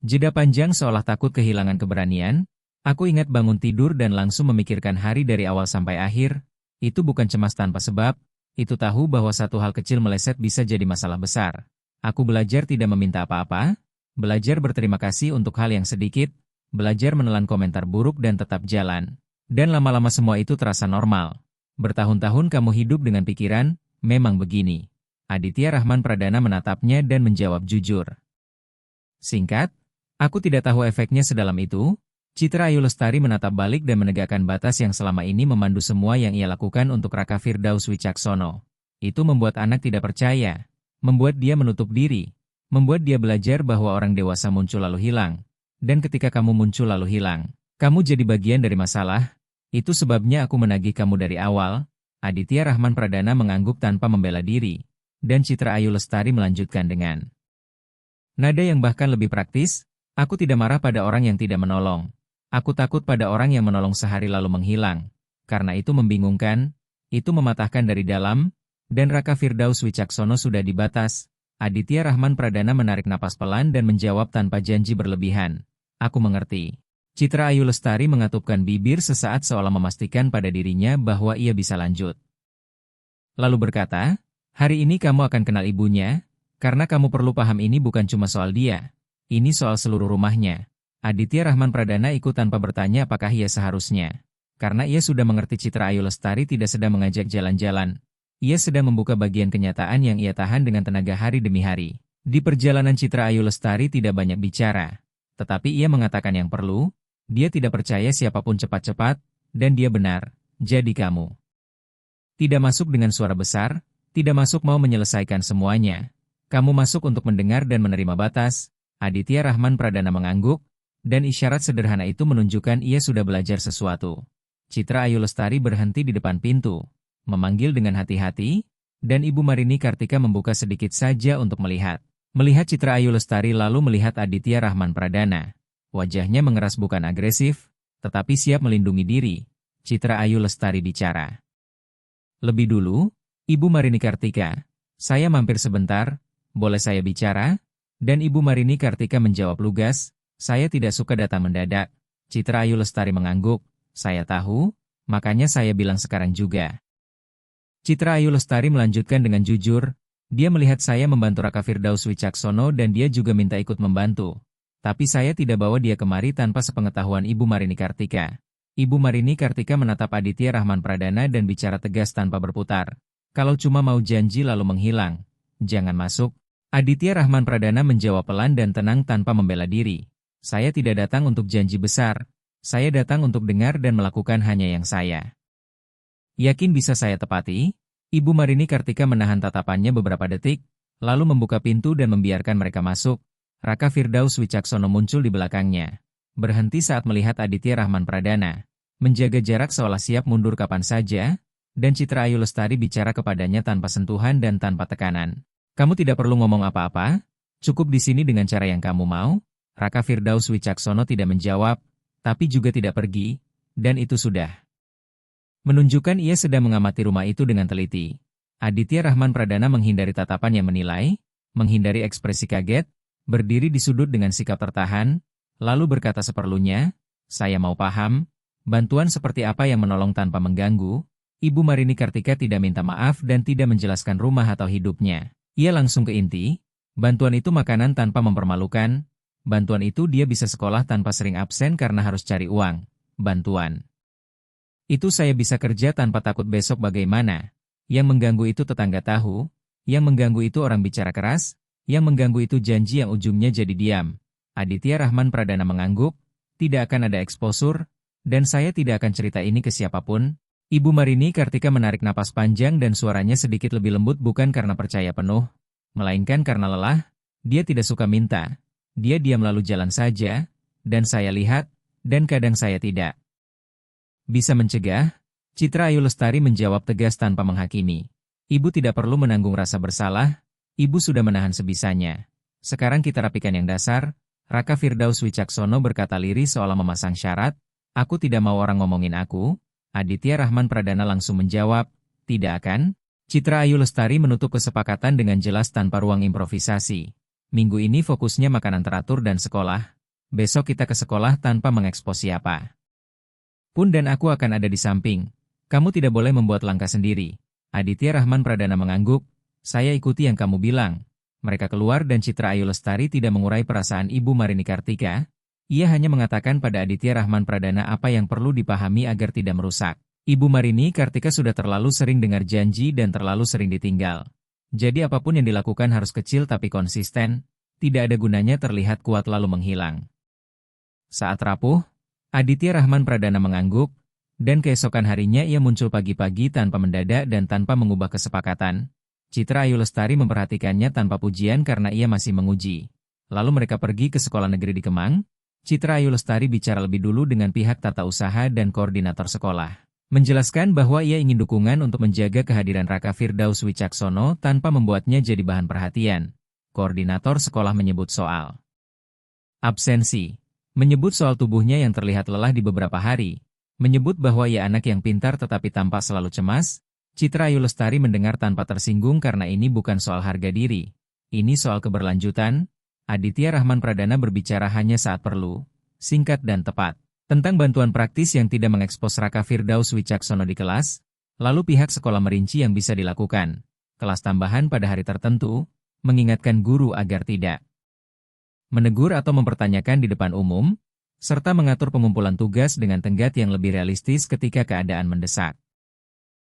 jeda panjang seolah takut kehilangan keberanian, "Aku ingat bangun tidur dan langsung memikirkan hari dari awal sampai akhir. Itu bukan cemas tanpa sebab, itu tahu bahwa satu hal kecil meleset bisa jadi masalah besar. Aku belajar tidak meminta apa-apa, belajar berterima kasih untuk hal yang sedikit, belajar menelan komentar buruk dan tetap jalan. Dan lama-lama semua itu terasa normal. Bertahun-tahun kamu hidup dengan pikiran, memang begini." Aditya Rahman Pradana menatapnya dan menjawab jujur. Singkat, "Aku tidak tahu efeknya sedalam itu." Citra Ayu Lestari menatap balik dan menegakkan batas yang selama ini memandu semua yang ia lakukan untuk Raka Firdaus Wicaksono. Itu membuat anak tidak percaya, membuat dia menutup diri, membuat dia belajar bahwa orang dewasa muncul lalu hilang. Dan ketika kamu muncul lalu hilang, kamu jadi bagian dari masalah. Itu sebabnya aku menagih kamu dari awal. Aditya Rahman Pradana mengangguk tanpa membela diri. Dan Citra Ayu Lestari melanjutkan dengan nada yang bahkan lebih praktis, "Aku tidak marah pada orang yang tidak menolong. Aku takut pada orang yang menolong sehari lalu menghilang. Karena itu membingungkan, itu mematahkan dari dalam, dan Raka Firdaus Wicaksono sudah di batas." Aditya Rahman Pradana menarik napas pelan dan menjawab tanpa janji berlebihan, "Aku mengerti." Citra Ayu Lestari mengatupkan bibir sesaat seolah memastikan pada dirinya bahwa ia bisa lanjut. Lalu berkata, "Hari ini kamu akan kenal ibunya, karena kamu perlu paham ini bukan cuma soal dia. Ini soal seluruh rumahnya." Aditya Rahman Pradana ikut tanpa bertanya apakah ia seharusnya. Karena ia sudah mengerti Citra Ayu Lestari tidak sedang mengajak jalan-jalan. Ia sedang membuka bagian kenyataan yang ia tahan dengan tenaga hari demi hari. Di perjalanan Citra Ayu Lestari tidak banyak bicara. Tetapi ia mengatakan yang perlu, dia tidak percaya siapapun cepat-cepat, dan dia benar, jadi kamu. Tidak masuk dengan suara besar, tidak masuk mau menyelesaikan semuanya. Kamu masuk untuk mendengar dan menerima batas. Aditya Rahman Pradana mengangguk, dan isyarat sederhana itu menunjukkan ia sudah belajar sesuatu. Citra Ayu Lestari berhenti di depan pintu, memanggil dengan hati-hati, dan Ibu Marini Kartika membuka sedikit saja untuk melihat. Melihat Citra Ayu Lestari lalu melihat Aditya Rahman Pradana. Wajahnya mengeras bukan agresif, tetapi siap melindungi diri. Citra Ayu Lestari bicara. "Lebih dulu, Ibu Marini Kartika, saya mampir sebentar, boleh saya bicara?" Dan Ibu Marini Kartika menjawab lugas, "Saya tidak suka datang mendadak." Citra Ayu Lestari mengangguk, Saya tahu, makanya saya bilang sekarang juga. Citra Ayu Lestari melanjutkan dengan jujur, dia melihat saya membantu Raka Firdaus Wicaksono dan dia juga minta ikut membantu. Tapi saya tidak bawa dia kemari tanpa sepengetahuan Ibu Marini Kartika. Ibu Marini Kartika menatap Aditya Rahman Pradana dan bicara tegas tanpa berputar. Kalau cuma mau janji lalu menghilang, jangan masuk. Aditya Rahman Pradana menjawab pelan dan tenang tanpa membela diri. Saya tidak datang untuk janji besar. Saya datang untuk dengar dan melakukan hanya yang saya yakin bisa saya tepati. Ibu Marini Kartika menahan tatapannya beberapa detik, lalu membuka pintu dan membiarkan mereka masuk. Raka Firdaus Wicaksono muncul di belakangnya. Berhenti saat melihat Aditya Rahman Pradana. Menjaga jarak seolah siap mundur kapan saja, dan Citra Ayu Lestari bicara kepadanya tanpa sentuhan dan tanpa tekanan. Kamu tidak perlu ngomong apa-apa, cukup di sini dengan cara yang kamu mau. Raka Firdaus Wicaksono tidak menjawab, tapi juga tidak pergi, dan itu sudah menunjukkan ia sedang mengamati rumah itu dengan teliti. Aditya Rahman Pradana menghindari tatapan yang menilai, menghindari ekspresi kaget, berdiri di sudut dengan sikap tertahan, lalu berkata seperlunya, saya mau paham, bantuan seperti apa yang menolong tanpa mengganggu. Ibu Marini Kartika tidak minta maaf dan tidak menjelaskan rumah atau hidupnya. Ia langsung ke inti, bantuan itu makanan tanpa mempermalukan, bantuan itu dia bisa sekolah tanpa sering absen karena harus cari uang, bantuan itu saya bisa kerja tanpa takut besok bagaimana. Yang mengganggu itu tetangga tahu, yang mengganggu itu orang bicara keras, yang mengganggu itu janji yang ujungnya jadi diam. Aditya Rahman Pradana mengangguk, tidak akan ada eksposur, dan saya tidak akan cerita ini ke siapapun. Ibu Marini Kartika menarik napas panjang dan suaranya sedikit lebih lembut bukan karena percaya penuh, melainkan karena lelah. Dia tidak suka minta, dia diam lalu jalan saja, dan saya lihat, dan kadang saya tidak bisa mencegah. Citra Ayu Lestari menjawab tegas tanpa menghakimi. Ibu tidak perlu menanggung rasa bersalah, ibu sudah menahan sebisanya. Sekarang kita rapikan yang dasar. Raka Firdaus Wicaksono berkata lirih seolah memasang syarat, aku tidak mau orang ngomongin aku. Aditya Rahman Pradana langsung menjawab, tidak akan. Citra Ayu Lestari menutup kesepakatan dengan jelas tanpa ruang improvisasi. Minggu ini fokusnya makanan teratur dan sekolah. Besok kita ke sekolah tanpa mengekspos siapa pun dan aku akan ada di samping. Kamu tidak boleh membuat langkah sendiri. Aditya Rahman Pradana mengangguk, saya ikuti yang kamu bilang. Mereka keluar dan Citra Ayu Lestari tidak mengurai perasaan Ibu Marini Kartika. Ia hanya mengatakan pada Aditya Rahman Pradana apa yang perlu dipahami agar tidak merusak. Ibu Marini Kartika sudah terlalu sering dengar janji dan terlalu sering ditinggal. Jadi apapun yang dilakukan harus kecil tapi konsisten. Tidak ada gunanya terlihat kuat lalu menghilang. Saat rapuh, Aditya Rahman Pradana mengangguk, dan keesokan harinya ia muncul pagi-pagi tanpa mendadak dan tanpa mengubah kesepakatan. Citra Ayu Lestari memperhatikannya tanpa pujian karena ia masih menguji. Lalu mereka pergi ke sekolah negeri di Kemang. Citra Ayu Lestari bicara lebih dulu dengan pihak tata usaha dan koordinator sekolah. Menjelaskan bahwa ia ingin dukungan untuk menjaga kehadiran Raka Firdaus Wicaksono tanpa membuatnya jadi bahan perhatian. Koordinator sekolah menyebut soal absensi. Menyebut soal tubuhnya yang terlihat lelah di beberapa hari. Menyebut bahwa ia anak yang pintar tetapi tampak selalu cemas. Citra Ayu Lestari mendengar tanpa tersinggung karena ini bukan soal harga diri. Ini soal keberlanjutan. Aditya Rahman Pradana berbicara hanya saat perlu, singkat dan tepat. Tentang bantuan praktis yang tidak mengekspos Raka Firdaus Wicaksono di kelas. Lalu pihak sekolah merinci yang bisa dilakukan. Kelas tambahan pada hari tertentu, mengingatkan guru agar tidak menegur atau mempertanyakan di depan umum, serta mengatur pengumpulan tugas dengan tenggat yang lebih realistis ketika keadaan mendesak.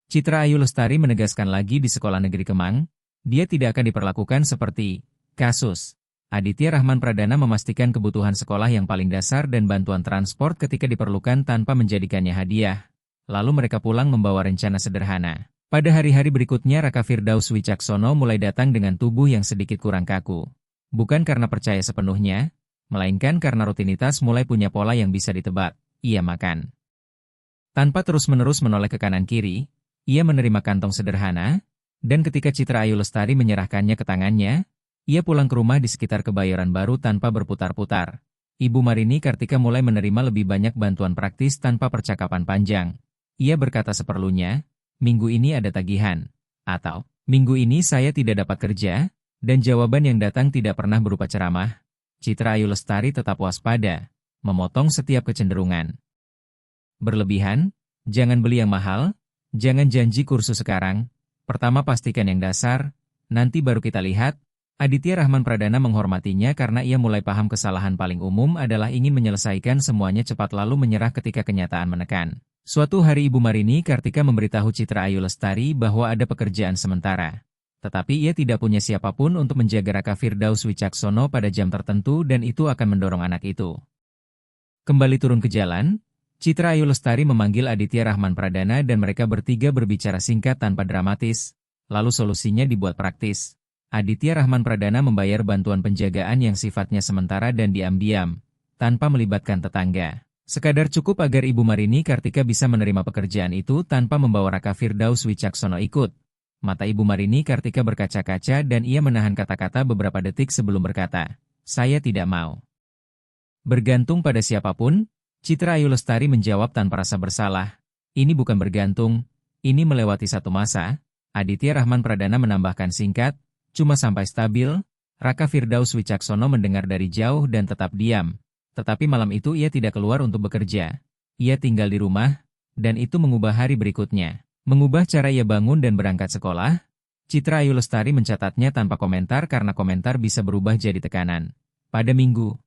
Citra Ayu Lestari menegaskan lagi di sekolah negeri Kemang, dia tidak akan diperlakukan seperti kasus Aditya Rahman Pradana memastikan kebutuhan sekolah yang paling dasar dan bantuan transport ketika diperlukan tanpa menjadikannya hadiah. Lalu mereka pulang membawa rencana sederhana. Pada hari-hari berikutnya Raka Firdaus Wicaksono mulai datang dengan tubuh yang sedikit kurang kaku. Bukan karena percaya sepenuhnya, melainkan karena rutinitas mulai punya pola yang bisa ditebak. Ia makan tanpa terus-menerus menoleh ke kanan-kiri, ia menerima kantong sederhana, dan ketika Citra Ayu Lestari menyerahkannya ke tangannya, ia pulang ke rumah di sekitar Kebayoran Baru tanpa berputar-putar. Ibu Marini Kartika mulai menerima lebih banyak bantuan praktis tanpa percakapan panjang. Ia berkata seperlunya, minggu ini ada tagihan, atau minggu ini saya tidak dapat kerja. Dan jawaban yang datang tidak pernah berupa ceramah. Citra Ayu Lestari tetap waspada, memotong setiap kecenderungan Berlebihan? Jangan beli yang mahal, jangan janji kursus sekarang. Pertama pastikan yang dasar, nanti baru kita lihat. Aditya Rahman Pradana menghormatinya karena ia mulai paham kesalahan paling umum adalah ingin menyelesaikan semuanya cepat lalu menyerah ketika kenyataan menekan. Suatu hari Ibu Marini Kartika memberitahu Citra Ayu Lestari bahwa ada pekerjaan sementara. Tetapi ia tidak punya siapapun untuk menjaga Raka Firdaus Wicaksono pada jam tertentu dan itu akan mendorong anak itu. Kembali turun ke jalan, Citra Ayu Lestari memanggil Aditya Rahman Pradana dan mereka bertiga berbicara singkat tanpa dramatis, lalu solusinya dibuat praktis. Aditya Rahman Pradana membayar bantuan penjagaan yang sifatnya sementara dan diam-diam, tanpa melibatkan tetangga. Sekadar cukup agar Ibu Marini Kartika bisa menerima pekerjaan itu tanpa membawa Raka Firdaus Wicaksono ikut. Mata Ibu Marini Kartika berkaca-kaca dan ia menahan kata-kata beberapa detik sebelum berkata, "Saya tidak mau." Bergantung pada siapapun, Citra Ayu Lestari menjawab tanpa rasa bersalah. Ini bukan bergantung, ini melewati satu masa. Aditya Rahman Pradana menambahkan singkat, cuma sampai stabil. Raka Firdaus Wicaksono mendengar dari jauh dan tetap diam. Tetapi malam itu ia tidak keluar untuk bekerja. Ia tinggal di rumah, dan itu mengubah hari berikutnya. Mengubah cara ia bangun dan berangkat sekolah. Citra Ayu Lestari mencatatnya tanpa komentar karena komentar bisa berubah jadi tekanan. Pada minggu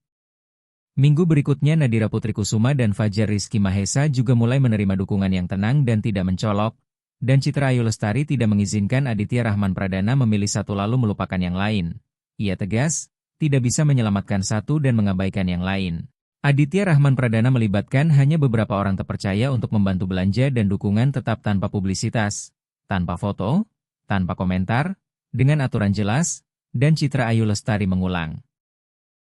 berikutnya Nadira Putri Kusuma dan Fajar Rizky Mahesa juga mulai menerima dukungan yang tenang dan tidak mencolok. Dan Citra Ayu Lestari tidak mengizinkan Aditya Rahman Pradana memilih satu lalu melupakan yang lain. Ia tegas, tidak bisa menyelamatkan satu dan mengabaikan yang lain. Aditya Rahman Pradana melibatkan hanya beberapa orang terpercaya untuk membantu belanja dan dukungan tetap tanpa publisitas, tanpa foto, tanpa komentar, dengan aturan jelas, dan Citra Ayu Lestari mengulang.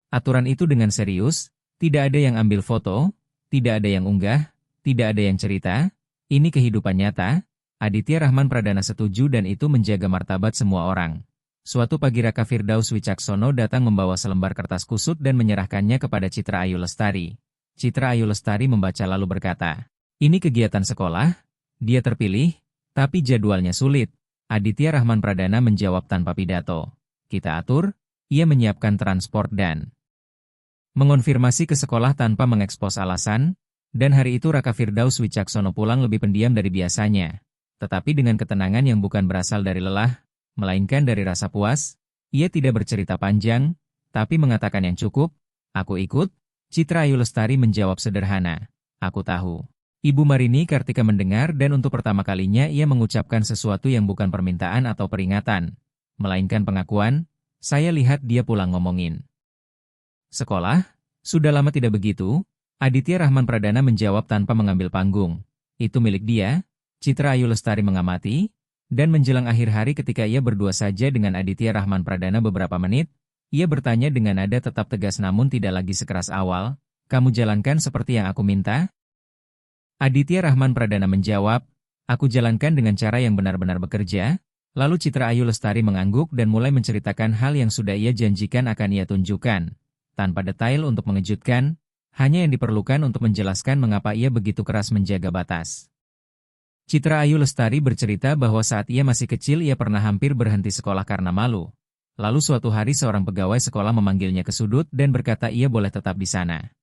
Aturan itu dengan serius, tidak ada yang ambil foto, tidak ada yang unggah, tidak ada yang cerita, ini kehidupan nyata. Aditya Rahman Pradana setuju dan itu menjaga martabat semua orang. Suatu pagi Raka Firdaus Wicaksono datang membawa selembar kertas kusut dan menyerahkannya kepada Citra Ayu Lestari. Citra Ayu Lestari membaca lalu berkata, "Ini kegiatan sekolah, dia terpilih, tapi jadwalnya sulit." Aditya Rahman Pradana menjawab tanpa pidato. "Kita atur." Ia menyiapkan transport dan mengonfirmasi ke sekolah tanpa mengekspos alasan, dan hari itu Raka Firdaus Wicaksono pulang lebih pendiam dari biasanya. Tetapi dengan ketenangan yang bukan berasal dari lelah, melainkan dari rasa puas, ia tidak bercerita panjang, tapi mengatakan yang cukup, "Aku ikut." Citra Ayu Lestari menjawab sederhana, "Aku tahu." Ibu Marini Kartika mendengar dan untuk pertama kalinya ia mengucapkan sesuatu yang bukan permintaan atau peringatan, melainkan pengakuan, "Saya lihat dia pulang ngomongin sekolah." "Sudah lama tidak begitu?" Aditya Rahman Pradana menjawab tanpa mengambil panggung. "Itu milik dia." Citra Ayu Lestari mengamati, dan menjelang akhir hari ketika ia berdua saja dengan Aditya Rahman Pradana beberapa menit, ia bertanya dengan nada tetap tegas namun tidak lagi sekeras awal, "Kamu jalankan seperti yang aku minta?" Aditya Rahman Pradana menjawab, "Aku jalankan dengan cara yang benar-benar bekerja." Lalu Citra Ayu Lestari mengangguk dan mulai menceritakan hal yang sudah ia janjikan akan ia tunjukkan. Tanpa detail untuk mengejutkan, hanya yang diperlukan untuk menjelaskan mengapa ia begitu keras menjaga batas. Citra Ayu Lestari bercerita bahwa saat ia masih kecil ia pernah hampir berhenti sekolah karena malu. Lalu suatu hari seorang pegawai sekolah memanggilnya ke sudut dan berkata ia boleh tetap di sana.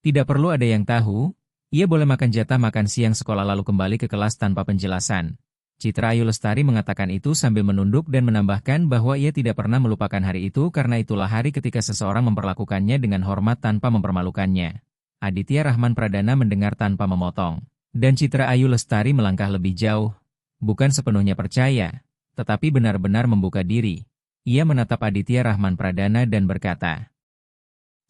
Tidak perlu ada yang tahu, ia boleh makan jatah makan siang sekolah lalu kembali ke kelas tanpa penjelasan. Citra Ayu Lestari mengatakan itu sambil menunduk dan menambahkan bahwa ia tidak pernah melupakan hari itu karena itulah hari ketika seseorang memperlakukannya dengan hormat tanpa mempermalukannya. Aditya Rahman Pradana mendengar tanpa memotong. Dan Citra Ayu Lestari melangkah lebih jauh, bukan sepenuhnya percaya, tetapi benar-benar membuka diri. Ia menatap Aditya Rahman Pradana dan berkata,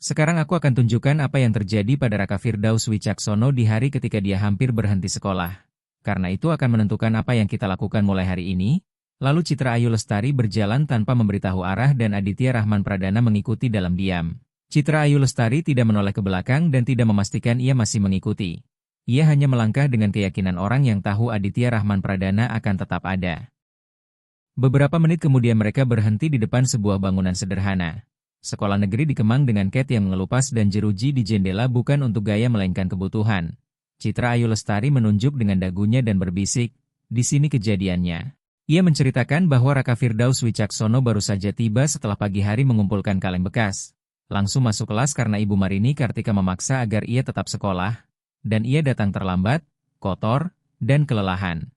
"Sekarang aku akan tunjukkan apa yang terjadi pada Raka Firdaus Wicaksono di hari ketika dia hampir berhenti sekolah. Karena itu akan menentukan apa yang kita lakukan mulai hari ini." Lalu Citra Ayu Lestari berjalan tanpa memberitahu arah dan Aditya Rahman Pradana mengikuti dalam diam. Citra Ayu Lestari tidak menoleh ke belakang dan tidak memastikan ia masih mengikuti. Ia hanya melangkah dengan keyakinan orang yang tahu Aditya Rahman Pradana akan tetap ada. Beberapa menit kemudian mereka berhenti di depan sebuah bangunan sederhana. Sekolah negeri di Kemang dengan cat yang mengelupas dan jeruji di jendela bukan untuk gaya melainkan kebutuhan. Citra Ayu Lestari menunjuk dengan dagunya dan berbisik, "Di sini kejadiannya." Ia menceritakan bahwa Raka Firdaus Wicaksono baru saja tiba setelah pagi hari mengumpulkan kaleng bekas. Langsung masuk kelas karena Ibu Marini Kartika memaksa agar ia tetap sekolah. dan ia datang terlambat, kotor, dan kelelahan.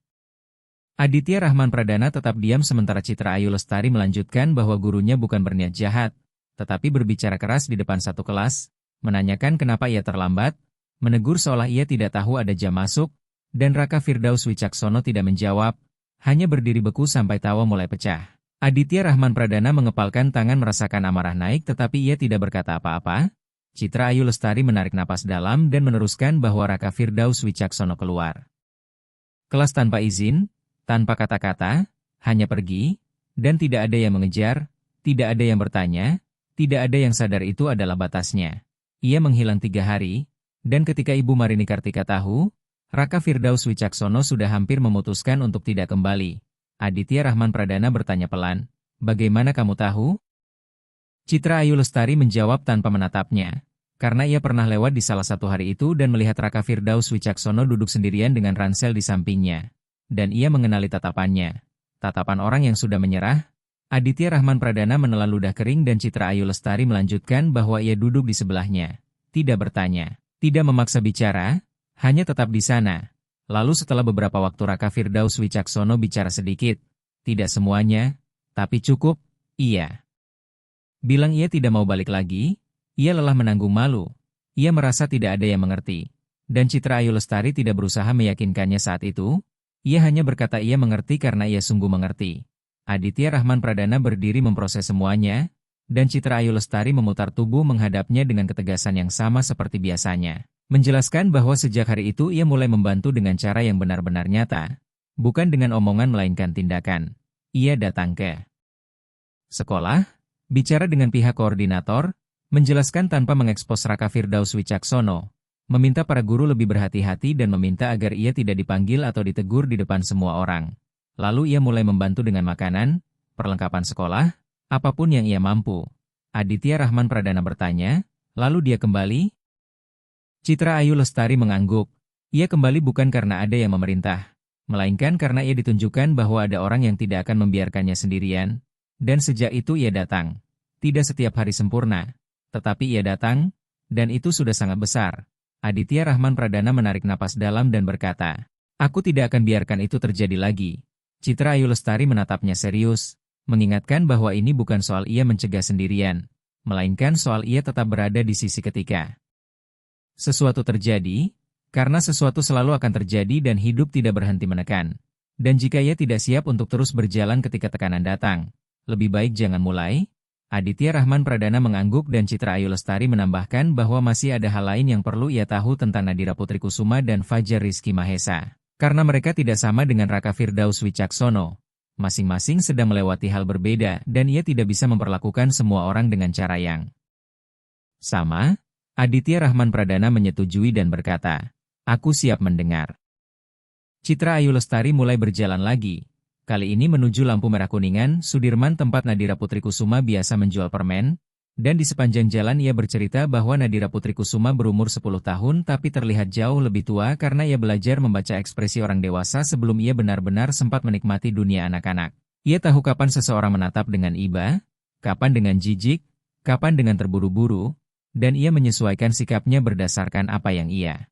Aditya Rahman Pradana tetap diam sementara Citra Ayu Lestari melanjutkan bahwa gurunya bukan berniat jahat, tetapi berbicara keras di depan satu kelas, menanyakan kenapa ia terlambat, menegur seolah ia tidak tahu ada jam masuk, dan Raka Firdaus Wicaksono tidak menjawab, hanya berdiri beku sampai tawa mulai pecah. Aditya Rahman Pradana mengepalkan tangan merasakan amarah naik tetapi ia tidak berkata apa-apa. Citra Ayu Lestari menarik napas dalam dan meneruskan bahwa Raka Firdaus Wicaksono keluar kelas tanpa izin, tanpa kata-kata, hanya pergi, dan tidak ada yang mengejar, tidak ada yang bertanya, tidak ada yang sadar itu adalah batasnya. Ia menghilang 3 hari, dan ketika Ibu Marini Kartika tahu, Raka Firdaus Wicaksono sudah hampir memutuskan untuk tidak kembali. Aditya Rahman Pradana bertanya pelan, "Bagaimana kamu tahu?" Citra Ayu Lestari menjawab tanpa menatapnya, karena ia pernah lewat di salah satu hari itu dan melihat Raka Firdaus Wicaksono duduk sendirian dengan ransel di sampingnya. Dan ia mengenali tatapannya. Tatapan orang yang sudah menyerah. Aditya Rahman Pradana menelan ludah kering dan Citra Ayu Lestari melanjutkan bahwa ia duduk di sebelahnya. Tidak bertanya, tidak memaksa bicara, hanya tetap di sana. Lalu setelah beberapa waktu Raka Firdaus Wicaksono bicara sedikit. Tidak semuanya, tapi cukup, iya. Bilang ia tidak mau balik lagi, ia lelah menanggung malu. Ia merasa tidak ada yang mengerti. Dan Citra Ayu Lestari tidak berusaha meyakinkannya saat itu. Ia hanya berkata ia mengerti karena ia sungguh mengerti. Aditya Rahman Pradana berdiri memproses semuanya, dan Citra Ayu Lestari memutar tubuh menghadapnya dengan ketegasan yang sama seperti biasanya. Menjelaskan bahwa sejak hari itu ia mulai membantu dengan cara yang benar-benar nyata. Bukan dengan omongan melainkan tindakan. Ia datang ke sekolah, bicara dengan pihak koordinator, menjelaskan tanpa mengekspos Raka Firdaus Wicaksono, meminta para guru lebih berhati-hati dan meminta agar ia tidak dipanggil atau ditegur di depan semua orang. Lalu ia mulai membantu dengan makanan, perlengkapan sekolah, apapun yang ia mampu. Aditya Rahman Pradana bertanya, lalu dia kembali? Citra Ayu Lestari mengangguk. Ia kembali bukan karena ada yang memerintah, melainkan karena ia ditunjukkan bahwa ada orang yang tidak akan membiarkannya sendirian. Dan sejak itu ia datang. Tidak setiap hari sempurna, tetapi ia datang, dan itu sudah sangat besar. Aditya Rahman Pradana menarik napas dalam dan berkata, "Aku tidak akan biarkan itu terjadi lagi." Citra Ayu Lestari menatapnya serius, mengingatkan bahwa ini bukan soal ia mencegah sendirian, melainkan soal ia tetap berada di sisi ketika sesuatu terjadi, karena sesuatu selalu akan terjadi dan hidup tidak berhenti menekan. Dan jika ia tidak siap untuk terus berjalan ketika tekanan datang, lebih baik jangan mulai. Aditya Rahman Pradana mengangguk dan Citra Ayu Lestari menambahkan bahwa masih ada hal lain yang perlu ia tahu tentang Nadira Putri Kusuma dan Fajar Rizky Mahesa. Karena mereka tidak sama dengan Raka Firdaus Wicaksono. Masing-masing sedang melewati hal berbeda dan ia tidak bisa memperlakukan semua orang dengan cara yang sama. Aditya Rahman Pradana menyetujui dan berkata, "Aku siap mendengar." Citra Ayu Lestari mulai berjalan lagi. Kali ini menuju lampu merah Kuningan, Sudirman tempat Nadira Putri Kusuma biasa menjual permen, dan di sepanjang jalan ia bercerita bahwa Nadira Putri Kusuma berumur 10 tahun tapi terlihat jauh lebih tua karena ia belajar membaca ekspresi orang dewasa sebelum ia benar-benar sempat menikmati dunia anak-anak. Ia tahu kapan seseorang menatap dengan iba, kapan dengan jijik, kapan dengan terburu-buru, dan ia menyesuaikan sikapnya berdasarkan apa yang ia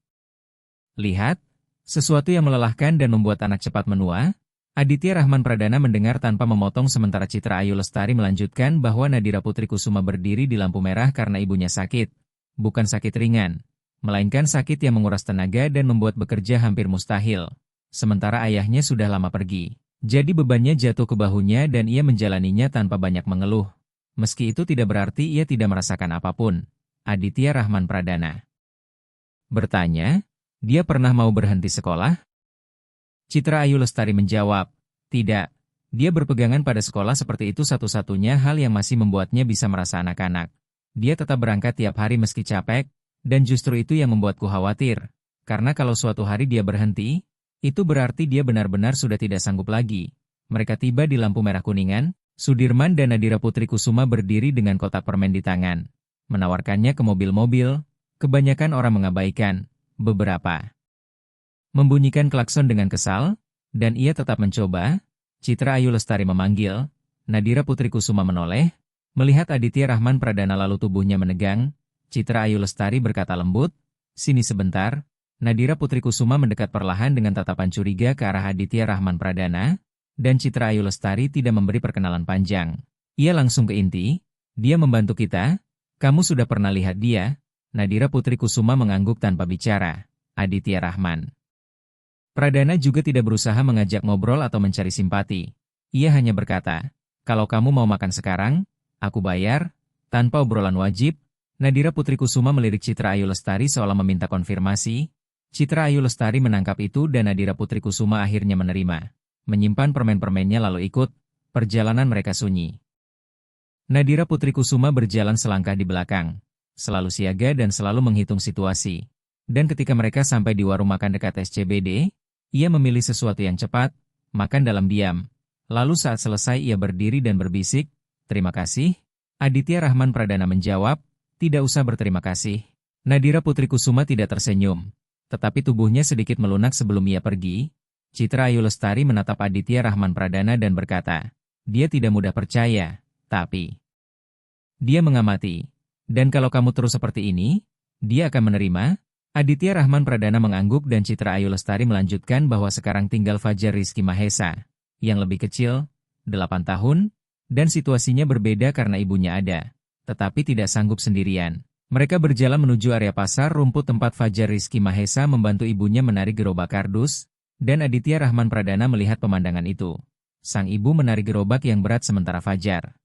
lihat, sesuatu yang melelahkan dan membuat anak cepat menua. Aditya Rahman Pradana mendengar tanpa memotong sementara Citra Ayu Lestari melanjutkan bahwa Nadira Putri Kusuma berdiri di lampu merah karena ibunya sakit. Bukan sakit ringan, melainkan sakit yang menguras tenaga dan membuat bekerja hampir mustahil. Sementara ayahnya sudah lama pergi. Jadi bebannya jatuh ke bahunya dan ia menjalaninya tanpa banyak mengeluh. Meski itu tidak berarti ia tidak merasakan apapun. Aditya Rahman Pradana bertanya, dia pernah mau berhenti sekolah? Citra Ayu Lestari menjawab, tidak. Dia berpegangan pada sekolah seperti itu satu-satunya hal yang masih membuatnya bisa merasa anak-anak. Dia tetap berangkat tiap hari meski capek, dan justru itu yang membuatku khawatir. Karena kalau suatu hari dia berhenti, itu berarti dia benar-benar sudah tidak sanggup lagi. Mereka tiba di lampu merah Kuningan, Sudirman dan Nadira Putri Kusuma berdiri dengan kotak permen di tangan. Menawarkannya ke mobil-mobil, kebanyakan orang mengabaikan, beberapa membunyikan klakson dengan kesal, dan ia tetap mencoba. Citra Ayu Lestari memanggil, Nadira Putri Kusuma menoleh, melihat Aditya Rahman Pradana lalu tubuhnya menegang. Citra Ayu Lestari berkata lembut, "Sini sebentar." Nadira Putri Kusuma mendekat perlahan dengan tatapan curiga ke arah Aditya Rahman Pradana, dan Citra Ayu Lestari tidak memberi perkenalan panjang. Ia langsung ke inti, dia membantu kita, kamu sudah pernah lihat dia? Nadira Putri Kusuma mengangguk tanpa bicara. Aditya Rahman Pradana juga tidak berusaha mengajak ngobrol atau mencari simpati. Ia hanya berkata, kalau kamu mau makan sekarang, aku bayar, tanpa obrolan wajib. Nadira Putri Kusuma melirik Citra Ayu Lestari seolah meminta konfirmasi. Citra Ayu Lestari menangkap itu dan Nadira Putri Kusuma akhirnya menerima. Menyimpan permen-permennya lalu ikut, perjalanan mereka sunyi. Nadira Putri Kusuma berjalan selangkah di belakang, selalu siaga dan selalu menghitung situasi. Dan ketika mereka sampai di warung makan dekat SCBD, ia memilih sesuatu yang cepat, makan dalam diam. Lalu saat selesai ia berdiri dan berbisik, terima kasih. Aditya Rahman Pradana menjawab, tidak usah berterima kasih. Nadira Putri Kusuma tidak tersenyum, tetapi tubuhnya sedikit melunak sebelum ia pergi. Citra Ayu Lestari menatap Aditya Rahman Pradana dan berkata, dia tidak mudah percaya, tapi dia mengamati. Dan kalau kamu terus seperti ini, dia akan menerima. Aditya Rahman Pradana mengangguk dan Citra Ayu Lestari melanjutkan bahwa sekarang tinggal Fajar Rizky Mahesa, yang lebih kecil, 8 tahun, dan situasinya berbeda karena ibunya ada, tetapi tidak sanggup sendirian. Mereka berjalan menuju area pasar rumput tempat Fajar Rizky Mahesa membantu ibunya menarik gerobak kardus, dan Aditya Rahman Pradana melihat pemandangan itu. Sang ibu menarik gerobak yang berat sementara Fajar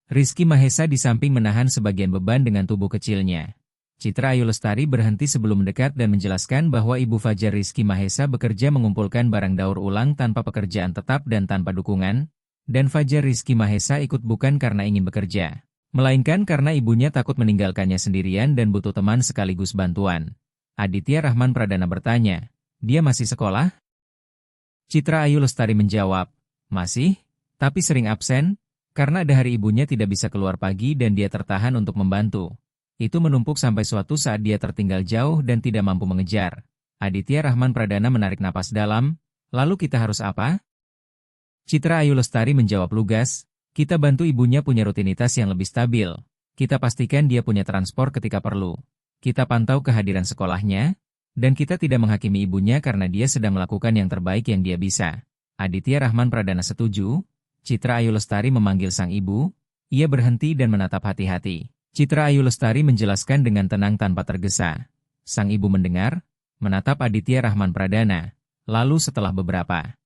Rizky Mahesa di samping menahan sebagian beban dengan tubuh kecilnya. Citra Ayu Lestari berhenti sebelum mendekat dan menjelaskan bahwa ibu Fajar Rizky Mahesa bekerja mengumpulkan barang daur ulang tanpa pekerjaan tetap dan tanpa dukungan, dan Fajar Rizky Mahesa ikut bukan karena ingin bekerja, melainkan karena ibunya takut meninggalkannya sendirian dan butuh teman sekaligus bantuan. Aditya Rahman Pradana bertanya, dia masih sekolah? Citra Ayu Lestari menjawab, masih, tapi sering absen, karena ada hari ibunya tidak bisa keluar pagi dan dia tertahan untuk membantu. Itu menumpuk sampai suatu saat dia tertinggal jauh dan tidak mampu mengejar. Aditya Rahman Pradana menarik napas dalam, lalu kita harus apa? Citra Ayu Lestari menjawab lugas, kita bantu ibunya punya rutinitas yang lebih stabil. Kita pastikan dia punya transport ketika perlu. Kita pantau kehadiran sekolahnya, dan kita tidak menghakimi ibunya karena dia sedang melakukan yang terbaik yang dia bisa. Aditya Rahman Pradana setuju. Citra Ayu Lestari memanggil sang ibu, ia berhenti dan menatap hati-hati. Citra Ayu Lestari menjelaskan dengan tenang tanpa tergesa. Sang ibu mendengar, menatap Aditya Rahman Pradana, lalu setelah beberapa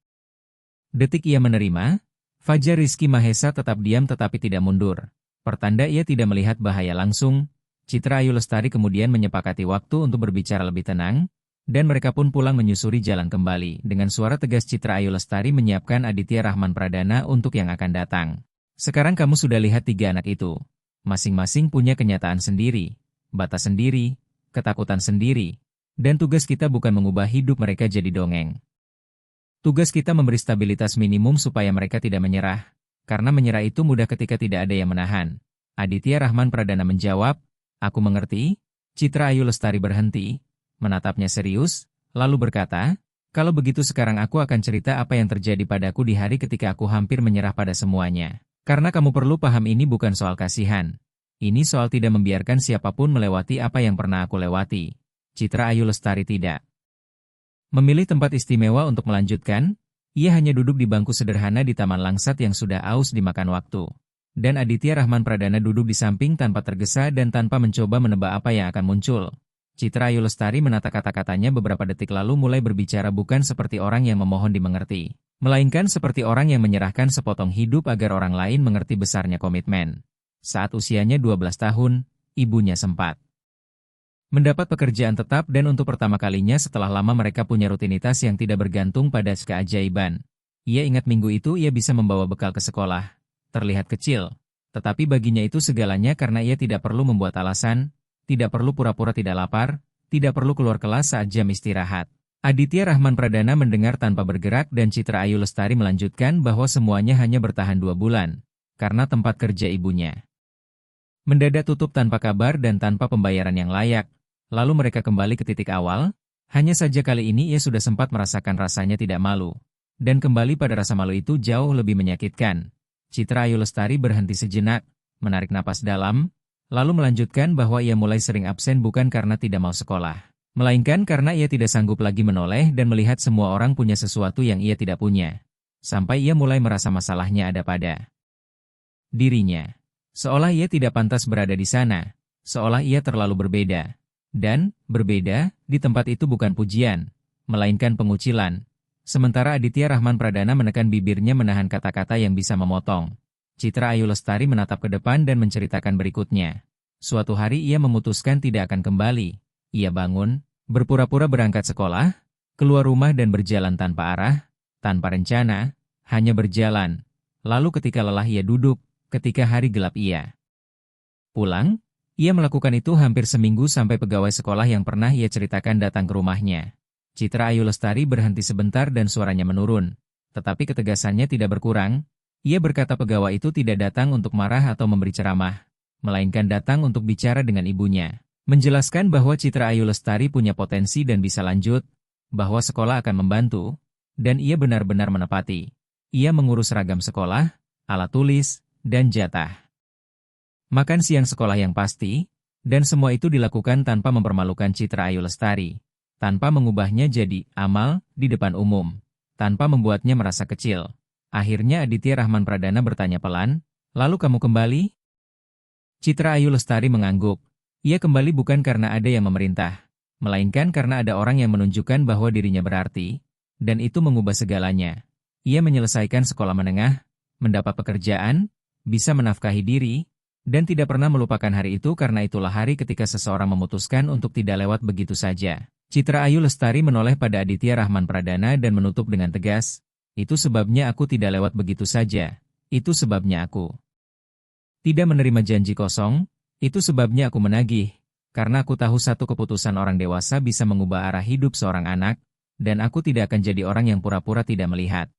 detik ia menerima, Fajar Rizky Mahesa tetap diam tetapi tidak mundur. Pertanda ia tidak melihat bahaya langsung. Citra Ayu Lestari kemudian menyepakati waktu untuk berbicara lebih tenang, dan mereka pun pulang menyusuri jalan kembali. Dengan suara tegas Citra Ayu Lestari menyiapkan Aditya Rahman Pradana untuk yang akan datang. Sekarang kamu sudah lihat 3 anak itu. Masing-masing punya kenyataan sendiri, batas sendiri, ketakutan sendiri, dan tugas kita bukan mengubah hidup mereka jadi dongeng. Tugas kita memberi stabilitas minimum supaya mereka tidak menyerah, karena menyerah itu mudah ketika tidak ada yang menahan. Aditya Rahman Pradana menjawab, aku mengerti. Citra Ayu Lestari berhenti, menatapnya serius, lalu berkata, kalau begitu sekarang aku akan cerita apa yang terjadi padaku di hari ketika aku hampir menyerah pada semuanya. Karena kamu perlu paham ini bukan soal kasihan. Ini soal tidak membiarkan siapapun melewati apa yang pernah aku lewati. Citra Ayu Lestari tidak memilih tempat istimewa untuk melanjutkan, ia hanya duduk di bangku sederhana di Taman Langsat yang sudah aus dimakan waktu. Dan Aditya Rahman Pradana duduk di samping tanpa tergesa dan tanpa mencoba menebak apa yang akan muncul. Citra Ayu Lestari menata kata-katanya beberapa detik lalu mulai berbicara bukan seperti orang yang memohon dimengerti, melainkan seperti orang yang menyerahkan sepotong hidup agar orang lain mengerti besarnya komitmen. Saat usianya 12 tahun, ibunya sempat mendapat pekerjaan tetap dan untuk pertama kalinya setelah lama mereka punya rutinitas yang tidak bergantung pada keajaiban. Ia ingat minggu itu ia bisa membawa bekal ke sekolah. Terlihat kecil, tetapi baginya itu segalanya karena ia tidak perlu membuat alasan, tidak perlu pura-pura tidak lapar, tidak perlu keluar kelas saat jam istirahat. Aditya Rahman Pradana mendengar tanpa bergerak dan Citra Ayu Lestari melanjutkan bahwa semuanya hanya bertahan 2 bulan, karena tempat kerja ibunya mendadak tutup tanpa kabar dan tanpa pembayaran yang layak. Lalu mereka kembali ke titik awal, hanya saja kali ini ia sudah sempat merasakan rasanya tidak malu. Dan kembali pada rasa malu itu jauh lebih menyakitkan. Citra Ayu Lestari berhenti sejenak, menarik napas dalam, lalu melanjutkan bahwa ia mulai sering absen bukan karena tidak mau sekolah, Melainkan karena ia tidak sanggup lagi menoleh dan melihat semua orang punya sesuatu yang ia tidak punya. Sampai ia mulai merasa masalahnya ada pada dirinya. Seolah ia tidak pantas berada di sana. Seolah ia terlalu berbeda. Dan, berbeda, di tempat itu bukan pujian, melainkan pengucilan. Sementara Aditya Rahman Pradana menekan bibirnya menahan kata-kata yang bisa memotong. Citra Ayu Lestari menatap ke depan dan menceritakan berikutnya. Suatu hari ia memutuskan tidak akan kembali. Ia bangun, berpura-pura berangkat sekolah, keluar rumah dan berjalan tanpa arah, tanpa rencana, hanya berjalan. Lalu ketika lelah ia duduk, ketika hari gelap ia pulang. Ia melakukan itu hampir seminggu sampai pegawai sekolah yang pernah ia ceritakan datang ke rumahnya. Citra Ayu Lestari berhenti sebentar dan suaranya menurun. Tetapi ketegasannya tidak berkurang. Ia berkata pegawai itu tidak datang untuk marah atau memberi ceramah, melainkan datang untuk bicara dengan ibunya. Menjelaskan bahwa Citra Ayu Lestari punya potensi dan bisa lanjut, bahwa sekolah akan membantu, dan ia benar-benar menepati. Ia mengurus seragam sekolah, alat tulis, dan jatah makan siang sekolah yang pasti, dan semua itu dilakukan tanpa mempermalukan Citra Ayu Lestari, tanpa mengubahnya jadi amal di depan umum, tanpa membuatnya merasa kecil. Akhirnya Aditya Rahman Pradana bertanya pelan, "Lalu kamu kembali?" Citra Ayu Lestari mengangguk. Ia kembali bukan karena ada yang memerintah, melainkan karena ada orang yang menunjukkan bahwa dirinya berarti, dan itu mengubah segalanya. Ia menyelesaikan sekolah menengah, mendapat pekerjaan, bisa menafkahi diri, dan tidak pernah melupakan hari itu karena itulah hari ketika seseorang memutuskan untuk tidak lewat begitu saja. Citra Ayu Lestari menoleh pada Aditya Rahman Pradana dan menutup dengan tegas, "Itu sebabnya aku tidak lewat begitu saja. Itu sebabnya aku tidak menerima janji kosong. Itu sebabnya aku menagih. Karena aku tahu satu keputusan orang dewasa bisa mengubah arah hidup seorang anak, dan aku tidak akan jadi orang yang pura-pura tidak melihat."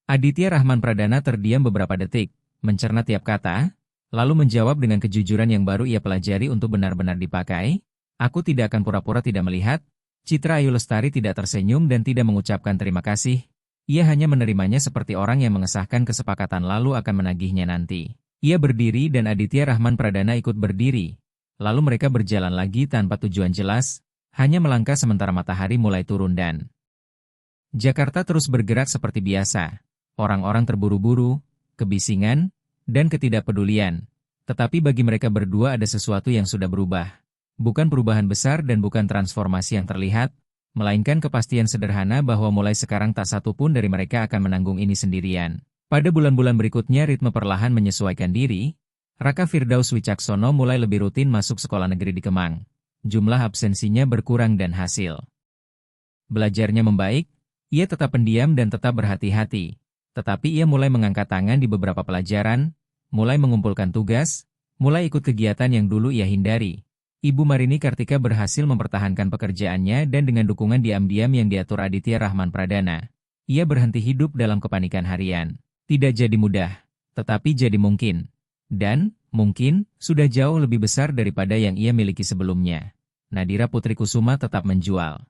Aditya Rahman Pradana terdiam beberapa detik, mencerna tiap kata, lalu menjawab dengan kejujuran yang baru ia pelajari untuk benar-benar dipakai, "Aku tidak akan pura-pura tidak melihat." Citra Ayu Lestari tidak tersenyum dan tidak mengucapkan terima kasih. Ia hanya menerimanya seperti orang yang mengesahkan kesepakatan lalu akan menagihnya nanti. Ia berdiri dan Aditya Rahman Pradana ikut berdiri. Lalu mereka berjalan lagi tanpa tujuan jelas, hanya melangkah sementara matahari mulai turun dan Jakarta terus bergerak seperti biasa. Orang-orang terburu-buru, kebisingan, dan ketidakpedulian. Tetapi bagi mereka berdua ada sesuatu yang sudah berubah. Bukan perubahan besar dan bukan transformasi yang terlihat, melainkan kepastian sederhana bahwa mulai sekarang tak satu pun dari mereka akan menanggung ini sendirian. Pada bulan-bulan berikutnya ritme perlahan menyesuaikan diri, Raka Firdaus Wicaksono mulai lebih rutin masuk sekolah negeri di Kemang. Jumlah absensinya berkurang dan hasil belajarnya membaik, ia tetap pendiam dan tetap berhati-hati. Tetapi ia mulai mengangkat tangan di beberapa pelajaran, mulai mengumpulkan tugas, mulai ikut kegiatan yang dulu ia hindari. Ibu Marini Kartika berhasil mempertahankan pekerjaannya dan dengan dukungan diam-diam yang diatur Aditya Rahman Pradana, ia berhenti hidup dalam kepanikan harian. Tidak jadi mudah, tetapi jadi mungkin. Dan, mungkin, sudah jauh lebih besar daripada yang ia miliki sebelumnya. Nadira Putri Kusuma tetap menjual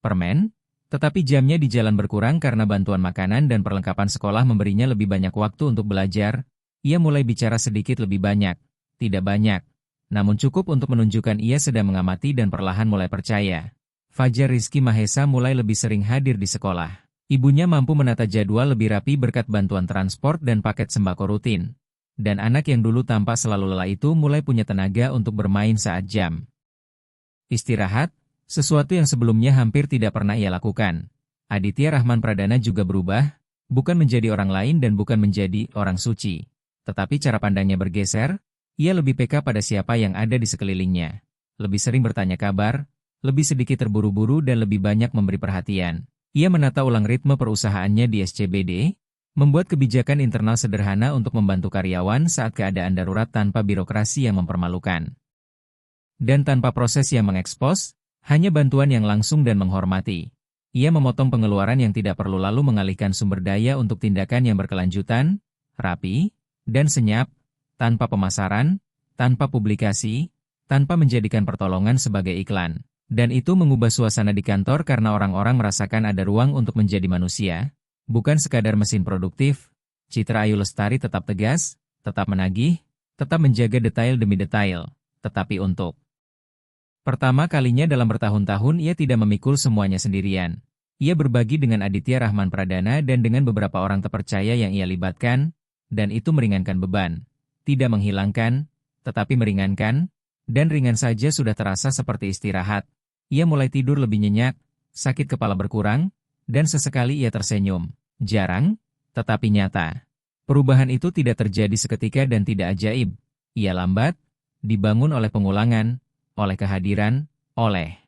permen, tetapi jamnya di jalan berkurang karena bantuan makanan dan perlengkapan sekolah memberinya lebih banyak waktu untuk belajar. Ia mulai bicara sedikit lebih banyak, tidak banyak, namun cukup untuk menunjukkan ia sedang mengamati dan perlahan mulai percaya. Fajar Rizky Mahesa mulai lebih sering hadir di sekolah. Ibunya mampu menata jadwal lebih rapi berkat bantuan transport dan paket sembako rutin. Dan anak yang dulu tampak selalu lelah itu mulai punya tenaga untuk bermain saat jam istirahat, sesuatu yang sebelumnya hampir tidak pernah ia lakukan. Aditya Rahman Pradana juga berubah, bukan menjadi orang lain dan bukan menjadi orang suci. Tetapi cara pandangnya bergeser, ia lebih peka pada siapa yang ada di sekelilingnya. Lebih sering bertanya kabar, lebih sedikit terburu-buru dan lebih banyak memberi perhatian. Ia menata ulang ritme perusahaannya di SCBD, membuat kebijakan internal sederhana untuk membantu karyawan saat keadaan darurat tanpa birokrasi yang mempermalukan. Dan tanpa proses yang mengekspos, hanya bantuan yang langsung dan menghormati. Ia memotong pengeluaran yang tidak perlu lalu mengalihkan sumber daya untuk tindakan yang berkelanjutan, rapi, dan senyap, tanpa pemasaran, tanpa publikasi, tanpa menjadikan pertolongan sebagai iklan. Dan itu mengubah suasana di kantor karena orang-orang merasakan ada ruang untuk menjadi manusia, bukan sekadar mesin produktif. Citra Ayu Lestari tetap tegas, tetap menagih, tetap menjaga detail demi detail, tetapi untuk Pertama kalinya dalam bertahun-tahun ia tidak memikul semuanya sendirian. Ia berbagi dengan Aditya Rahman Pradana dan dengan beberapa orang terpercaya yang ia libatkan, dan itu meringankan beban. Tidak menghilangkan, tetapi meringankan, dan ringan saja sudah terasa seperti istirahat. Ia mulai tidur lebih nyenyak, sakit kepala berkurang, dan sesekali ia tersenyum. Jarang, tetapi nyata. Perubahan itu tidak terjadi seketika dan tidak ajaib. Ia lambat, dibangun oleh pengulangan, oleh kehadiran, oleh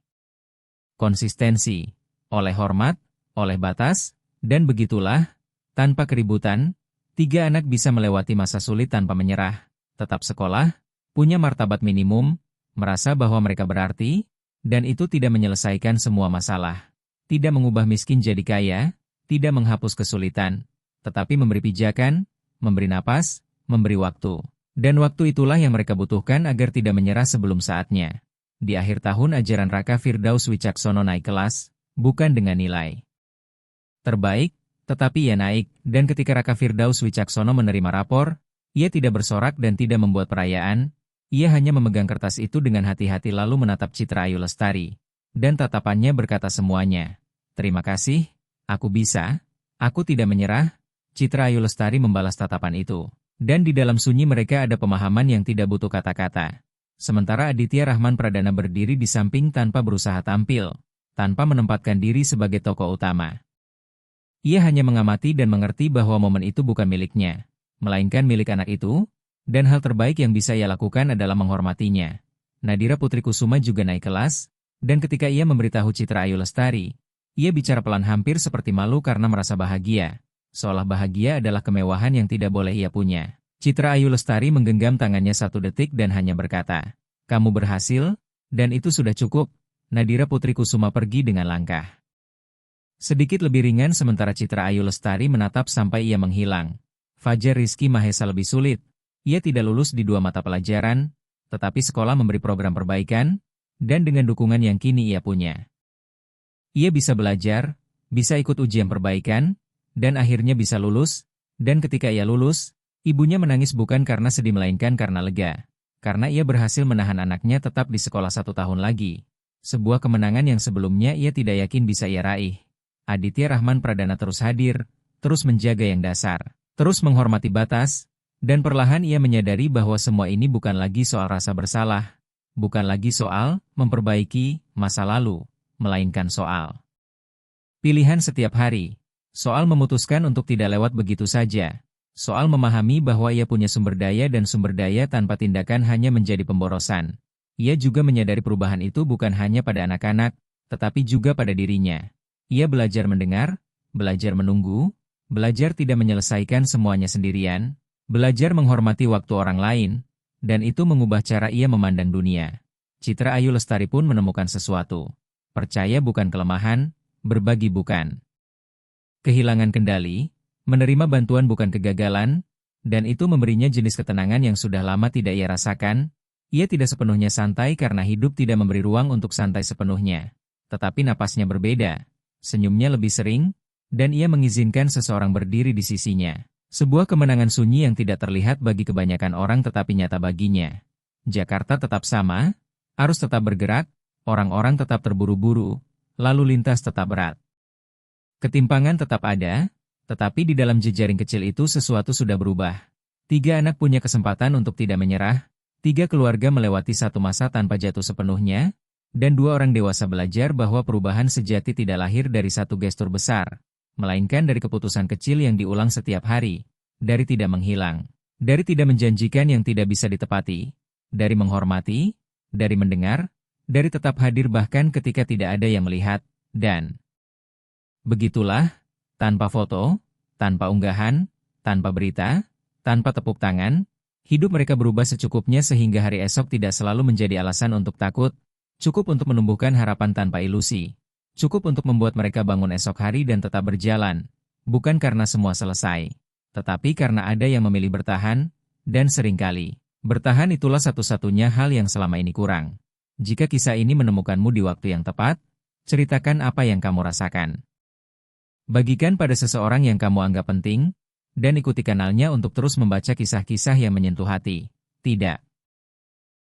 konsistensi, oleh hormat, oleh batas, dan begitulah, tanpa keributan, 3 anak bisa melewati masa sulit tanpa menyerah, tetap sekolah, punya martabat minimum, merasa bahwa mereka berarti, dan itu tidak menyelesaikan semua masalah. Tidak mengubah miskin jadi kaya, tidak menghapus kesulitan, tetapi memberi pijakan, memberi napas, memberi waktu. Dan waktu itulah yang mereka butuhkan agar tidak menyerah sebelum saatnya. Di akhir tahun ajaran Raka Firdaus Wicaksono naik kelas, bukan dengan nilai terbaik, tetapi ia naik, dan ketika Raka Firdaus Wicaksono menerima rapor, ia tidak bersorak dan tidak membuat perayaan, ia hanya memegang kertas itu dengan hati-hati lalu menatap Citra Ayu Lestari. Dan tatapannya berkata semuanya. Terima kasih, aku bisa, aku tidak menyerah. Citra Ayu Lestari membalas tatapan itu. Dan di dalam sunyi mereka ada pemahaman yang tidak butuh kata-kata. Sementara Aditya Rahman Pradana berdiri di samping tanpa berusaha tampil, tanpa menempatkan diri sebagai tokoh utama. Ia hanya mengamati dan mengerti bahwa momen itu bukan miliknya, melainkan milik anak itu, dan hal terbaik yang bisa ia lakukan adalah menghormatinya. Nadira Putri Kusuma juga naik kelas, dan ketika ia memberitahu Citra Ayu Lestari, ia bicara pelan hampir seperti malu karena merasa bahagia. Seolah bahagia adalah kemewahan yang tidak boleh ia punya. Citra Ayu Lestari menggenggam tangannya 1 detik dan hanya berkata, "Kamu berhasil, dan itu sudah cukup." Nadira Putri Kusuma pergi dengan langkah sedikit lebih ringan sementara Citra Ayu Lestari menatap sampai ia menghilang. Fajar Rizky Mahesa lebih sulit. Ia tidak lulus di 2 mata pelajaran, tetapi sekolah memberi program perbaikan, dan dengan dukungan yang kini ia punya. Ia bisa belajar, bisa ikut ujian perbaikan, dan akhirnya bisa lulus, dan ketika ia lulus, ibunya menangis bukan karena sedih melainkan karena lega. Karena ia berhasil menahan anaknya tetap di sekolah 1 tahun lagi. Sebuah kemenangan yang sebelumnya ia tidak yakin bisa ia raih. Aditya Rahman Pradana terus hadir, terus menjaga yang dasar, terus menghormati batas, dan perlahan ia menyadari bahwa semua ini bukan lagi soal rasa bersalah, bukan lagi soal memperbaiki masa lalu, melainkan soal pilihan setiap hari. Soal memutuskan untuk tidak lewat begitu saja. Soal memahami bahwa ia punya sumber daya dan sumber daya tanpa tindakan hanya menjadi pemborosan. Ia juga menyadari perubahan itu bukan hanya pada anak-anak, tetapi juga pada dirinya. Ia belajar mendengar, belajar menunggu, belajar tidak menyelesaikan semuanya sendirian, belajar menghormati waktu orang lain, dan itu mengubah cara ia memandang dunia. Citra Ayu Lestari pun menemukan sesuatu. Percaya bukan kelemahan, berbagi bukan kehilangan kendali, menerima bantuan bukan kegagalan, dan itu memberinya jenis ketenangan yang sudah lama tidak ia rasakan. Ia tidak sepenuhnya santai karena hidup tidak memberi ruang untuk santai sepenuhnya. Tetapi napasnya berbeda, senyumnya lebih sering, dan ia mengizinkan seseorang berdiri di sisinya. Sebuah kemenangan sunyi yang tidak terlihat bagi kebanyakan orang tetapi nyata baginya. Jakarta tetap sama, arus tetap bergerak, orang-orang tetap terburu-buru, lalu lintas tetap berat. Ketimpangan tetap ada, tetapi di dalam jejaring kecil itu sesuatu sudah berubah. 3 anak punya kesempatan untuk tidak menyerah, 3 keluarga melewati satu masa tanpa jatuh sepenuhnya, dan 2 orang dewasa belajar bahwa perubahan sejati tidak lahir dari satu gestur besar, melainkan dari keputusan kecil yang diulang setiap hari, dari tidak menghilang, dari tidak menjanjikan yang tidak bisa ditepati, dari menghormati, dari mendengar, dari tetap hadir bahkan ketika tidak ada yang melihat, dan begitulah, tanpa foto, tanpa unggahan, tanpa berita, tanpa tepuk tangan, hidup mereka berubah secukupnya sehingga hari esok tidak selalu menjadi alasan untuk takut, cukup untuk menumbuhkan harapan tanpa ilusi, cukup untuk membuat mereka bangun esok hari dan tetap berjalan, bukan karena semua selesai, tetapi karena ada yang memilih bertahan, dan seringkali, bertahan itulah satu-satunya hal yang selama ini kurang. Jika kisah ini menemukanmu di waktu yang tepat, ceritakan apa yang kamu rasakan. Bagikan pada seseorang yang kamu anggap penting, dan ikuti kanalnya untuk terus membaca kisah-kisah yang menyentuh hati. Tidak